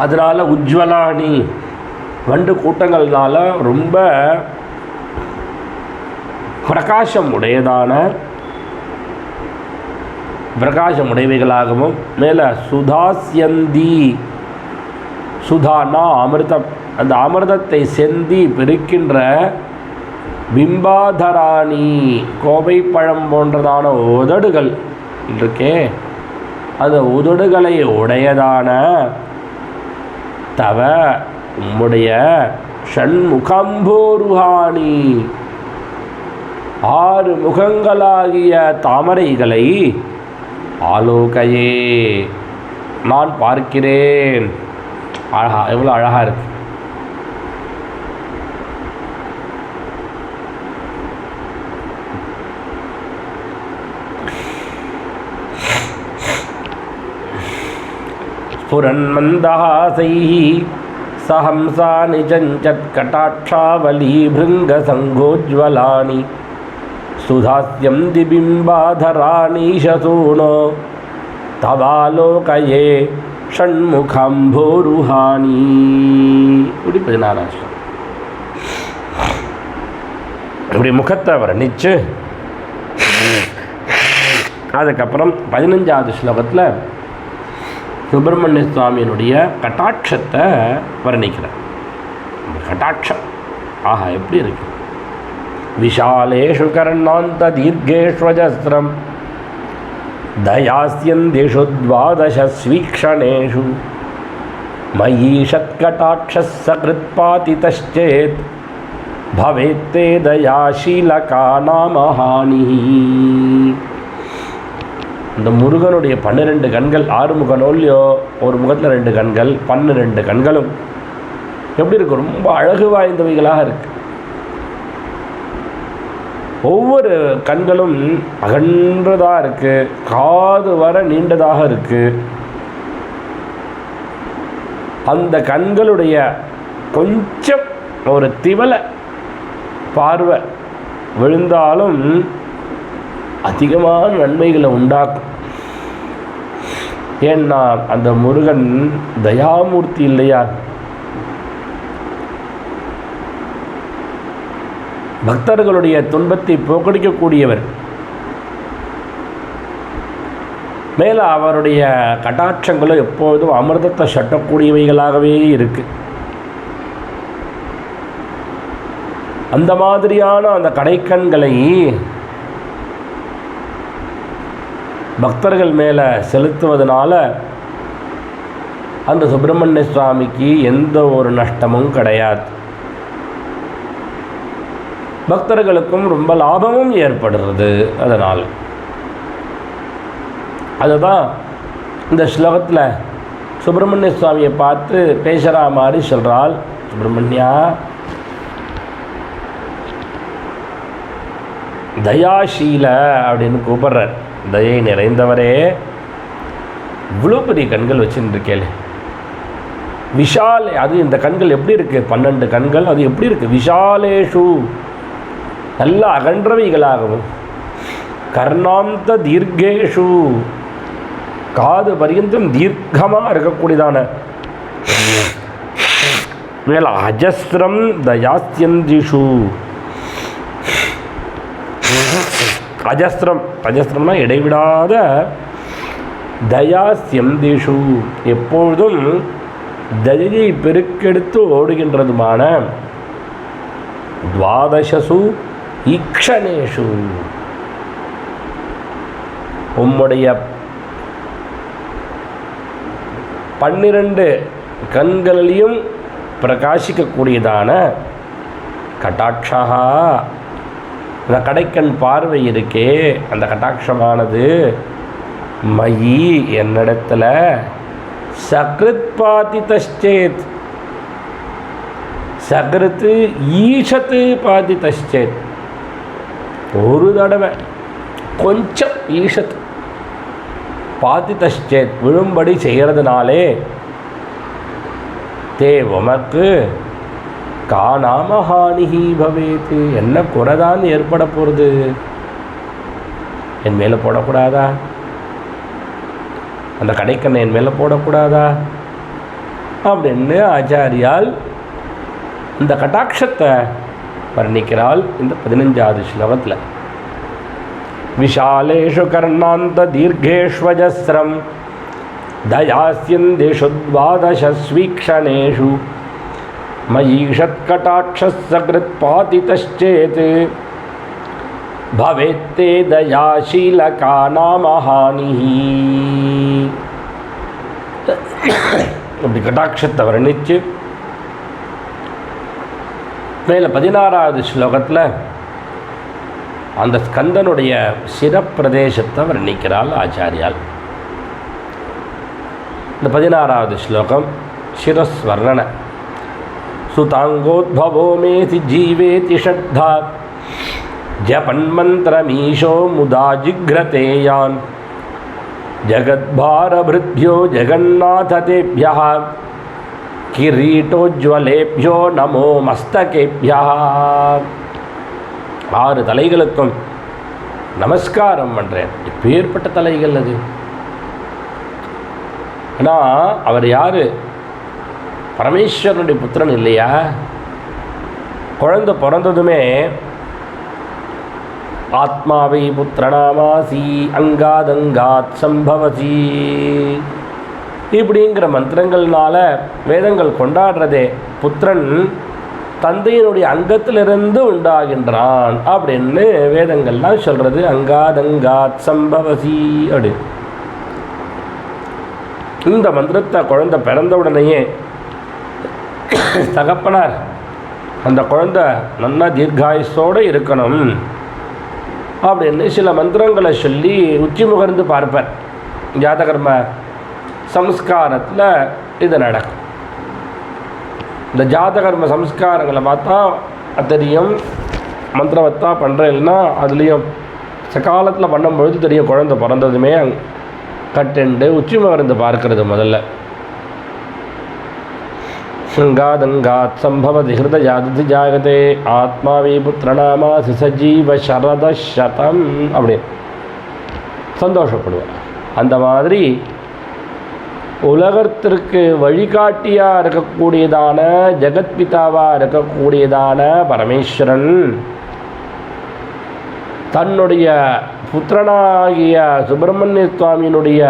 அதனால் உஜ்வலானி வண்டு கூட்டங்கள்னால ரொம்ப பிரகாசம் உடையதான பிரகாசம் உடையவைகளாகவும், மேலே சுதாஸ்யந்தி, சுதானா அமிர்தம், அந்த அமிர்தத்தை செந்தி பெருக்கின்ற பிம்பாதராணி, கோவை பழம் போன்றதான உதடுகள் இருக்கே, அந்த உதடுகளை உடையதான தவ உம்முடைய ஷண்முகம்போருஹாணி, 6 முகங்களாகிய தாமரைகளை ஆலோகையே நான் பார்க்கிறேன். அழகா, எவ்வளோ அழகா இருக்கு. ஸ்புரன்மந்தஹாசைஹி சஹம்சானி சஞ்சத் கடாட்சாவலி பிருங்க சங்கோஜ்வலானி சுதாஸ்யம் திபிம்பாதராணி சசூனோ தவாலோகயே ஷண்முகம்போருஹாணி. இப்படி 14 இப்படி முகத்தை வர்ணிச்சு அதுக்கப்புறம் 15வது ஸ்லோகத்தில் சுப்பிரமணிய சுவாமியினுடைய கட்டாட்சத்தை வர்ணிக்கிறார். கட்டாட்சம் ஆஹா எப்படி இருக்கு. விஷாலேஷு கர்ணாந்த தீர்கேஷ்வஜஸ்திரம் தயாஸ்யந்திஷு த்வாதசஸ்வீக்ஷணேஷு மயீஷத்கடாட்சஸ் சகிருத்பாதிதச்சேத் பவேத்தே தயாசீலகா நாமஹானிஹி. இந்த முருகனுடைய 12 கண்கள், 6 முகனோல்லையோ, ஒரு முகத்தில் 2 கண்கள், 12 கண்களும் எப்படி இருக்கு? ரொம்ப அழகு வாய்ந்தவைகளாக இருக்கு. ஒவ்வொரு கண்களும் அகன்றதாக இருக்கு, காது வர நீண்டதாக இருக்கு. அந்த கண்களுடைய கொஞ்சம் ஒரு திவலை பார்வை விழுந்தாலும் அதிகமான நன்மைகளை உண்டாக்கும். ஏன்னா அந்த முருகன் தயாமூர்த்தி இல்லையா? பக்தர்களுடைய துன்பத்தை போக்கடிக்கக்கூடியவர். மேலே அவருடைய கடாட்சங்களும் எப்போதும் அமிர்தத்தை சட்டக்கூடியவைகளாகவே இருக்கு. அந்த மாதிரியான அந்த கடைக்கண்களை பக்தர்கள் மேலே செலுத்துவதனால அந்த சுப்பிரமணிய சுவாமிக்கு எந்த ஒரு நஷ்டமும் கிடையாது. பக்தர்களுக்கும் ரொம்ப லாபமும் ஏற்படுறது. அதனால் அதுதான் இந்த ஸ்லோகத்தில் சுப்பிரமணிய சுவாமியை பார்த்து பேசுகிற மாதிரி சொல்கிறாள். சுப்பிரமணியா, தயாசீல அப்படின்னு கூப்பிட்றார். தயை நிறைந்தவரே, இவ்வளோ பெரிய கண்கள் வச்சுருக்கேன். விஷாலே, அது இந்த கண்கள் எப்படி இருக்குது? 12 கண்கள், அது எப்படி இருக்குது? விஷாலேஷு, நல்ல அகன்றவைகளாகவும், கர்ணாந்த தீர்கேஷு, காது பரியந்தம் தீர்க்கமாக இருக்கக்கூடியதான, மேல அஜஸ்திரம் தயாஸ்யந்திஷு, அஜஸ்திரம்னா இடைவிடாத, தயாஸ்யந்திஷு எப்பொழுதும் தயையை பெருக்கெடுத்து ஓடுகின்றதுமான, துவாதசசு ஈக்ஷணேஷு, உம்முடைய 12 கண்களிலையும் பிரகாசிக்கக்கூடியதான கட்டாட்சா, அந்த கடைக்கண் பார்வை இருக்கே, அந்த கட்டாட்சமானது மயி என்னிடத்தில் சக்ருத் பாதிதச்சேத், சக்ருத்து ஈஷத்து பாதிதச்சேத், ஒரு தடவை கொஞ்சம் ஈஷத் பாதிதச்சேத் விழும்படி செய்கிறதுனாலே, தே உமக்கு காணாமஹானிஹி பவேத்து, என்ன குறைதான் ஏற்பட போகிறது? என் மேலே போடக்கூடாதா? அந்த கடைக்கண்ணை என் மேலே போடக்கூடாதா அப்படின்னு ஆச்சாரியால் இந்த கட்டாட்சத்தை வர்ணிக்கிறாள் இந்த 15வது ஸ்லோகத்தில். விஷாலேஷு கர்ணாந்த தீர்கேஷ்வஜஸ்ரம் தயாஸ்யந்திஷு த்வாதசஸ்வீக்ஷணேஷு மயீஷத்கடாட்சஸ் சகிருத்பாதிதச்சேத் பவேத்தே தயாசீலகா நாமஹானிஹி. அப்படி கடாட்சத்தை வர்ணித்து மேலே 16வது ஸ்லோகத்தில் அந்த ஸ்கந்தனுடைய சிரப்பிரதேசத்தை வர்ணிக்கிறாள் ஆச்சாரியால். இந்த 16வது ஸ்லோகம் சிரஸ்வர்ணன. சுதாங்கோத்பவோ மேதி ஜீவேதி ஷத்தா ஜபன்மந்திரமீஷோ முதா ஜிக்ரதேயான் ஜகத்பாரபிருத்யோ ஜெகநாததேப்யः கிரீட்டோஜ்வலேப்யோ நமோ மஸ்தகேப்யः. 6 தலைகளுக்கும் நமஸ்காரம் பண்ணுறேன். எப்பேற்பட்ட தலைகள் அது! ஆனால் அவர் யார்? பரமேஸ்வரனுடைய புத்திரன் இல்லையா? குழந்தை பிறந்ததுமே ஆத்மாவை புத்திரநாமாசி அங்காதங்காத் சம்பவசி இப்படிங்கிற மந்திரங்கள்னால வேதங்கள் கொண்டாடுறதே. புத்திரன் தந்தையினுடைய அங்கத்திலிருந்து உண்டாகின்றான் அப்படின்னு வேதங்கள்லாம் சொல்கிறது. அங்காதங்காத் சம்பவசி அப்படி. இந்த மந்திரத்தை குழந்தை பிறந்த உடனேயே தகப்பனார் அந்த குழந்தை நல்லா தீர்காயுசோடு இருக்கணும் அப்படின்னு சில மந்திரங்களை சொல்லி உச்சி முகர்ந்து பார்ப்பார். ஜாதகர்ம சம்ஸ்காரத்தில் இது நடக்கும். இந்த ஜாதகர்ம சம்ஸ்காரங்களை பார்த்தா தெரியும். மந்திரவத்தா பண்ணுறேன்னா அதுலேயும் சகாலத்தில் பண்ணும்பொழுது தெரியும். குழந்தை பிறந்ததுமே கட்டுண்டு உச்சி முகர்ந்து பார்க்கறது முதல்ல. அங்காதங்காத் சம்பவதி ஹிருதயாதி ஜாகதே ஆத்மாவே புத்திரநாமா சிசஜீவ சரத சதம் அப்படி சந்தோஷப்படுவார். அந்த மாதிரி உலகத்திற்கு வழிகாட்டியாக இருக்கக்கூடியதான ஜெகத்பிதாவாக இருக்கக்கூடியதான பரமேஸ்வரன் தன்னுடைய புத்திரனாகிய சுப்பிரமணிய சுவாமியினுடைய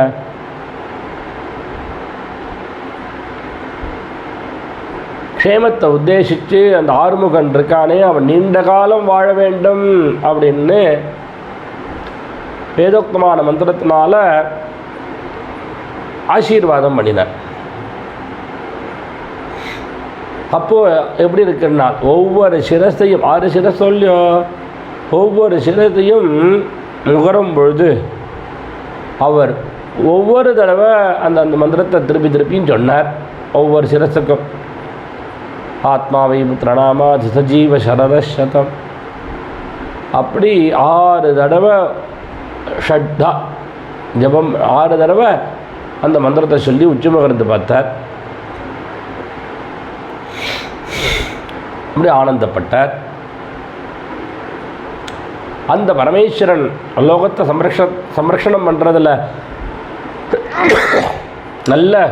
க்ஷேமத்தை உத்தேசித்து அந்த ஆறுமுகன் இருக்கானே அவன் நீண்ட காலம் வாழ வேண்டும் அப்படின்னு வேதோக்தமான மந்திரத்தினால ஆசீர்வாதம் பண்ணினார். அப்போது எப்படி இருக்குன்னா ஒவ்வொரு சிரசையும் 6 சிரஸ் சொல்லியோ ஒவ்வொரு சிரசையும் முகரும் பொழுது அவர் ஒவ்வொரு தடவை அந்த மந்திரத்தை திருப்பியும் சொன்னார். ஒவ்வொரு சிரசுக்கும் ஆத்மாவை புத்திரநாமா சஜீவ சரத சதம் அப்படி 6 தடவை ஷட்டா ஜபம் 6 தடவை அந்த மந்திரத்தை சொல்லி உச்சிமுகர்ந்து பார்த்தார். அப்படி ஆனந்தப்பட்டார். அந்த பரமேஸ்வரன் லோகத்தை சம்ரக்ஷணம் பண்ணுறதில் நல்ல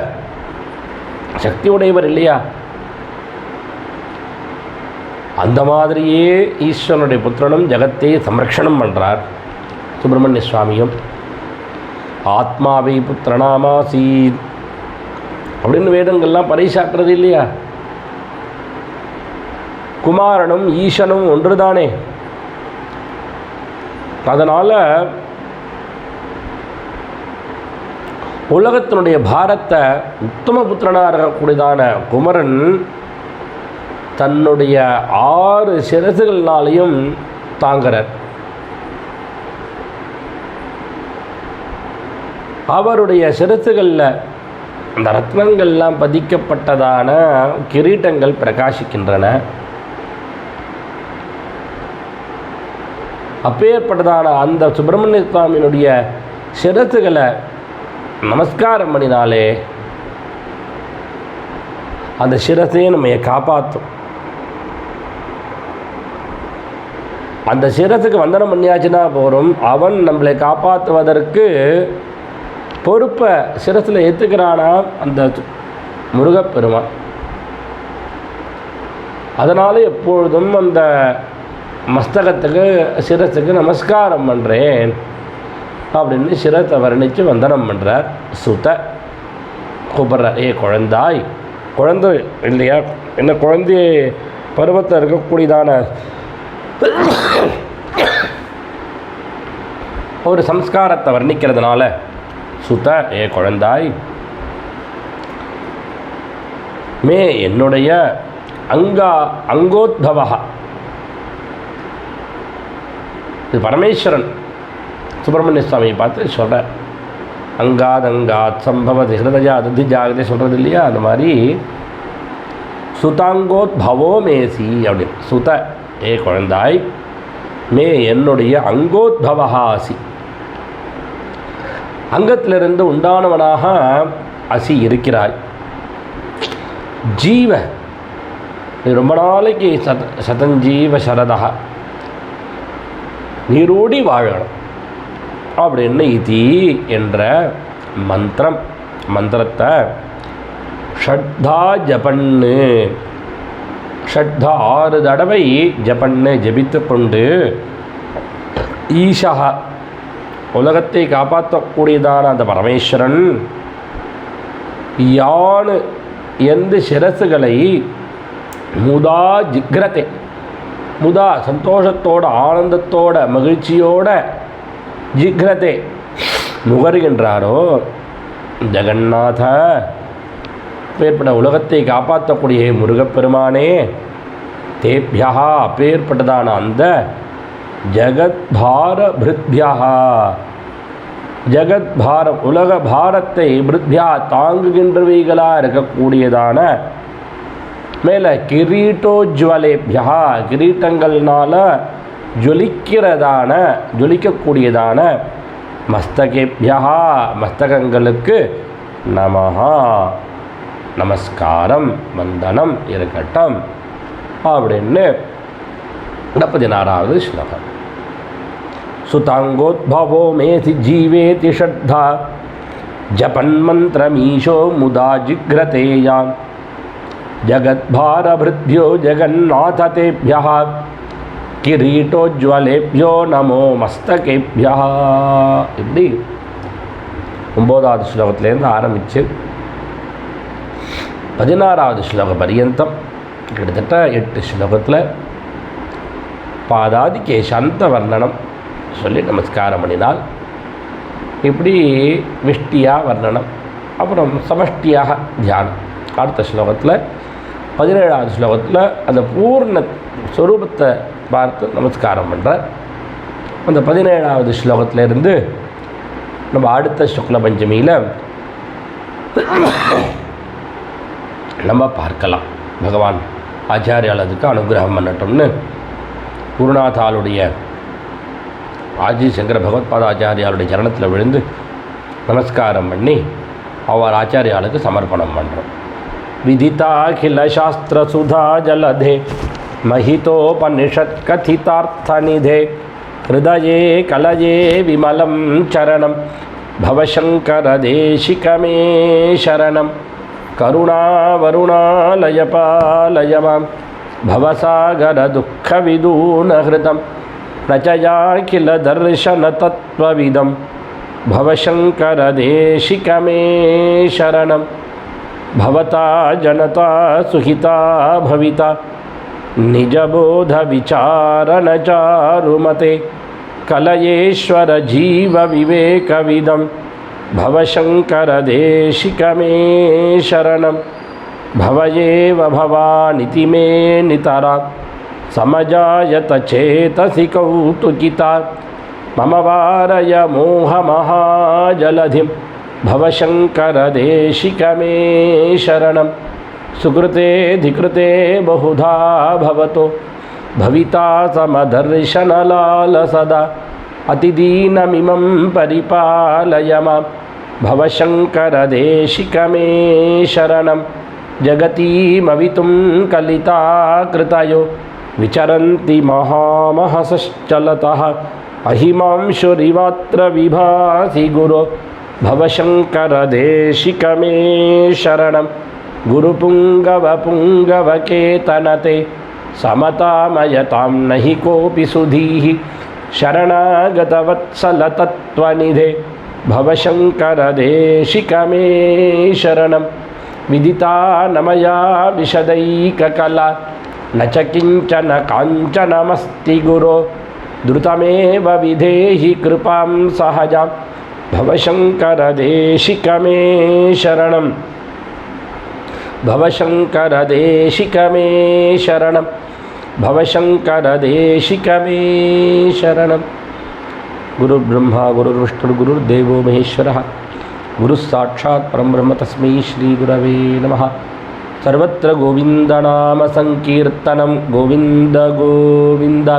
சக்தி உடையவர் இல்லையா? அந்த மாதிரியே ஈஸ்வரனுடைய புத்திரனும் ஜகத்தை சம்ரக்ஷணம் பண்ணுறார் சுப்பிரமணிய சுவாமியும். ஆத்மாவை புத்திரநாமாசி அப்படின்னு வேதங்கள்லாம் பறைசாற்றுறது இல்லையா? குமாரனும் ஈசனும் ஒன்று தானே. அதனால் உலகத்தினுடைய பாரத்தை உத்தம புத்திரனாக இருக்கக்கூடியதான குமரன் தன்னுடைய 6 சிரசுகள்னாலையும் தாங்கிறார். அவருடைய சிரசுகளில் அந்த ரத்னங்கள்லாம் பதிக்கப்பட்டதான கிரீட்டங்கள் பிரகாசிக்கின்றன. அப்பேற்பட்டதான அந்த சுப்பிரமணிய சுவாமியினுடைய சிரசுகளை நமஸ்காரம் பண்ணினாலே அந்த சிரசையே நம்ம காப்பாற்றும். அந்த சிரசுக்கு வந்தனம் பண்ணியாச்சுன்னா போகிறோம். அவன் நம்மளை காப்பாற்றுவதற்கு பொறுப்பை சிரசில் ஏற்றுக்கிறானா அந்த முருகப்பெருமான். அதனால் எப்பொழுதும் அந்த மஸ்தகத்துக்கு சிரசுக்கு நமஸ்காரம் பண்ணுறேன் அப்படின்னு சிரத்தை வர்ணித்து வந்தனம் பண்ணுறார். சுத கூப்பிட்றார், ஏ குழந்தாய், குழந்தை இல்லையா என்ன குழந்தைய பருவத்தில் இருக்கக்கூடியதான ஒரு சம்ஸ்காரத்தை வர்ணிக்கிறதுனால சுத, ஏ குழந்தாய், மே என்னுடைய அங்கோத்பவா. இது பரமேஸ்வரன் சுப்பிரமணிய சுவாமியை பார்த்து சொல்கிறார். அங்காத் சம்பவதி ஹிருதயா அதிதி ஜாகதே சொல்கிறது இல்லையா? அந்த மாதிரி சுதாங்கோத்பவோ மேசி அப்படின்னு. சுத, ஏ குழந்தாய், மே என்னுடைய அங்கோத்பவஹாசி, அங்கத்திலிருந்து உண்டானவனாக அசி இருக்கிறாய். ஜீவ, ரொம்ப நாளைக்கு சதஞ்சீவ சரதா, நீரோடி வாழணும் அப்படின்னு இதி என்ற மந்திரத்தை ஷட்தா ஜபன்னு, ஷட்தா 6 தடவை ஜபன்னு ஜபித்து கொண்டு ஈஷா உலகத்தை காப்பாற்றக்கூடியதான அந்த முதா ஜிக்ரதே, முதா சந்தோஷத்தோட ஆனந்தத்தோட மகிழ்ச்சியோட ஜிக்ரதே நுகர்கின்றாரோ ஜெகநாத, அப்பேற்பட்ட உலகத்தை காப்பாற்றக்கூடிய முருகப்பெருமானே, தேபியா அப்பேற்பட்டதான அந்த ஜகத்பார பிருத்யா, ஜகத்பாரம் உலக பாரத்தை பிருத்யா தாங்குகின்றவைகளாக இருக்கக்கூடியதான மேலே கிரீட்டோஜ்வலேபியா கிரீட்டங்கள்னால ஜொலிக்கக்கூடியதான மஸ்தகேபியா மஸ்தகங்களுக்கு நமஹா நமஸ்காரம் வந்தனம் இருக்கட்டும் அப்படின்னு 16வது ஸ்லோகம். சுதாங்கோத்பவோ மேதி ஜீவேதி ஷத்தா ஜபன்மந்திரமீஷோ முதா ஜிக்ரதேயான் ஜகத்பாரபிருத்யோ ஜெகநாததேப்யா கிரீட்டோஜ்வலேப்யோ நமோ மஸ்தகேப்யா. இப்படி 9வது ஸ்லோகத்திலேருந்து ஆரம்பித்து 16வது ஸ்லோக பரியந்தம் கிட்டத்தட்ட 8 ஸ்லோகத்தில் பாதாதி கேசாந்த வர்ணனம் சொல்லி நமஸ்காரம் பண்ணினால், இப்படி விஷ்டியாக வர்ணனம், அப்புறம் சமஷ்டியாக தியானம். அடுத்த ஸ்லோகத்தில் 17வது ஸ்லோகத்தில் அந்த பூர்ண ஸ்வரூபத்தை பார்த்து நமஸ்காரம் பண்ணுறார். அந்த 17வது ஸ்லோகத்திலேருந்து நம்ம அடுத்த சுக்ல பஞ்சமியில் நம்ம பார்க்கலாம். பகவான் ஆச்சாரியால் அதுக்கு அனுகிரகம் பண்ணட்டும்னு குருநாதாளுடைய ஆதி சங்கர பகவத்பாத ஆச்சாரியாளுடைய சரணத்தில் விழுந்து நமஸ்காரம் பண்ணி அவர் ஆச்சாரியாளுக்கு சமர்ப்பணம் பண்ணுறோம். விதிதாகில சாஸ்திர சுதா ஜலதே மஹிதோபனிஷத் கதிதார்த்தநிதே ஹிருதயே கலயே விமலம் சரணம் பவசங்கர தேசிகமே சரணம் கருணாவருணாலயபாலயமாம் பவசாகர துக்கவிதூனஹிருதம் ரச்சயாகில தர்ஷன தத்வவிதம் பவசங்கர தேசிகமே சரணம் பவதா ஜனதா சுஹிதா பவிதா நிஜபோத விசாரணச்சாருமதே கலயேஸ்வர ஜீவ விவேகவிதம் பவசங்கர தேசிகமே சரணம் பவயேவ பவானிதி மே நிதரா சமஜாயத சேதசி கௌதுகிதா மம வாரய மோகமஹாஜலதிம் பவசங்கர தேசிகமே சரணம் சுக்ருதே திக்ருதே பகுதா பவதோ பவிதா சமதர்ஷனலாலசதா அதிதீனமிமம் பரிபாலய மாம் பவசங்கர தேசிகமே சரணம் ஜகதீமவிதும் கலிதா கிருதயோ விசரந்தி மகாமஹசலதः அஹிமாம்சுரிவாத்ர விபாசி குரு பவசங்கர தேசிகமே சரணம் குருபுங்கவ புங்கவகேதனதே சமதாமயதாம் நஹி கோபி சுதீஹி शरणागतवत्सलतत्त्वनिधे भवशङ्कर देशिकमे शरणं विदिता न मया विशदैककला न च किञ्चन काञ्चनमस्ति गुरो द्रुतमेव विधेहि कृपां सहजां भवशङ्कर देशिकमे शरणं भवशङ्कर देशिकमे शरणं भवशङ्कर देशिकमे शरणं गुरुर्ब्रह्मा गुरुर्विष्णुर् गुरुर्देवो महेश्वरः गुरुस्साक्षात् परब्रह्म तस्मै श्रीगुरवे नमः. सर्वत्र गोविन्दनाम संकीर्तनं गोविन्द गोविन्द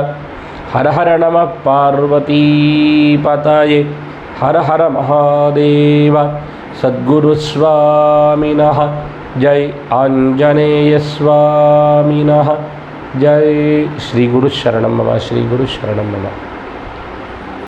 हर हर नमः पार्वतीपतये हर हर महादेव. सद्गुरुस्वामिनः जय आञ्जनेयस्वामिनः जय. श्री गुरु शरणं मम, श्री गुरु शरणं मम.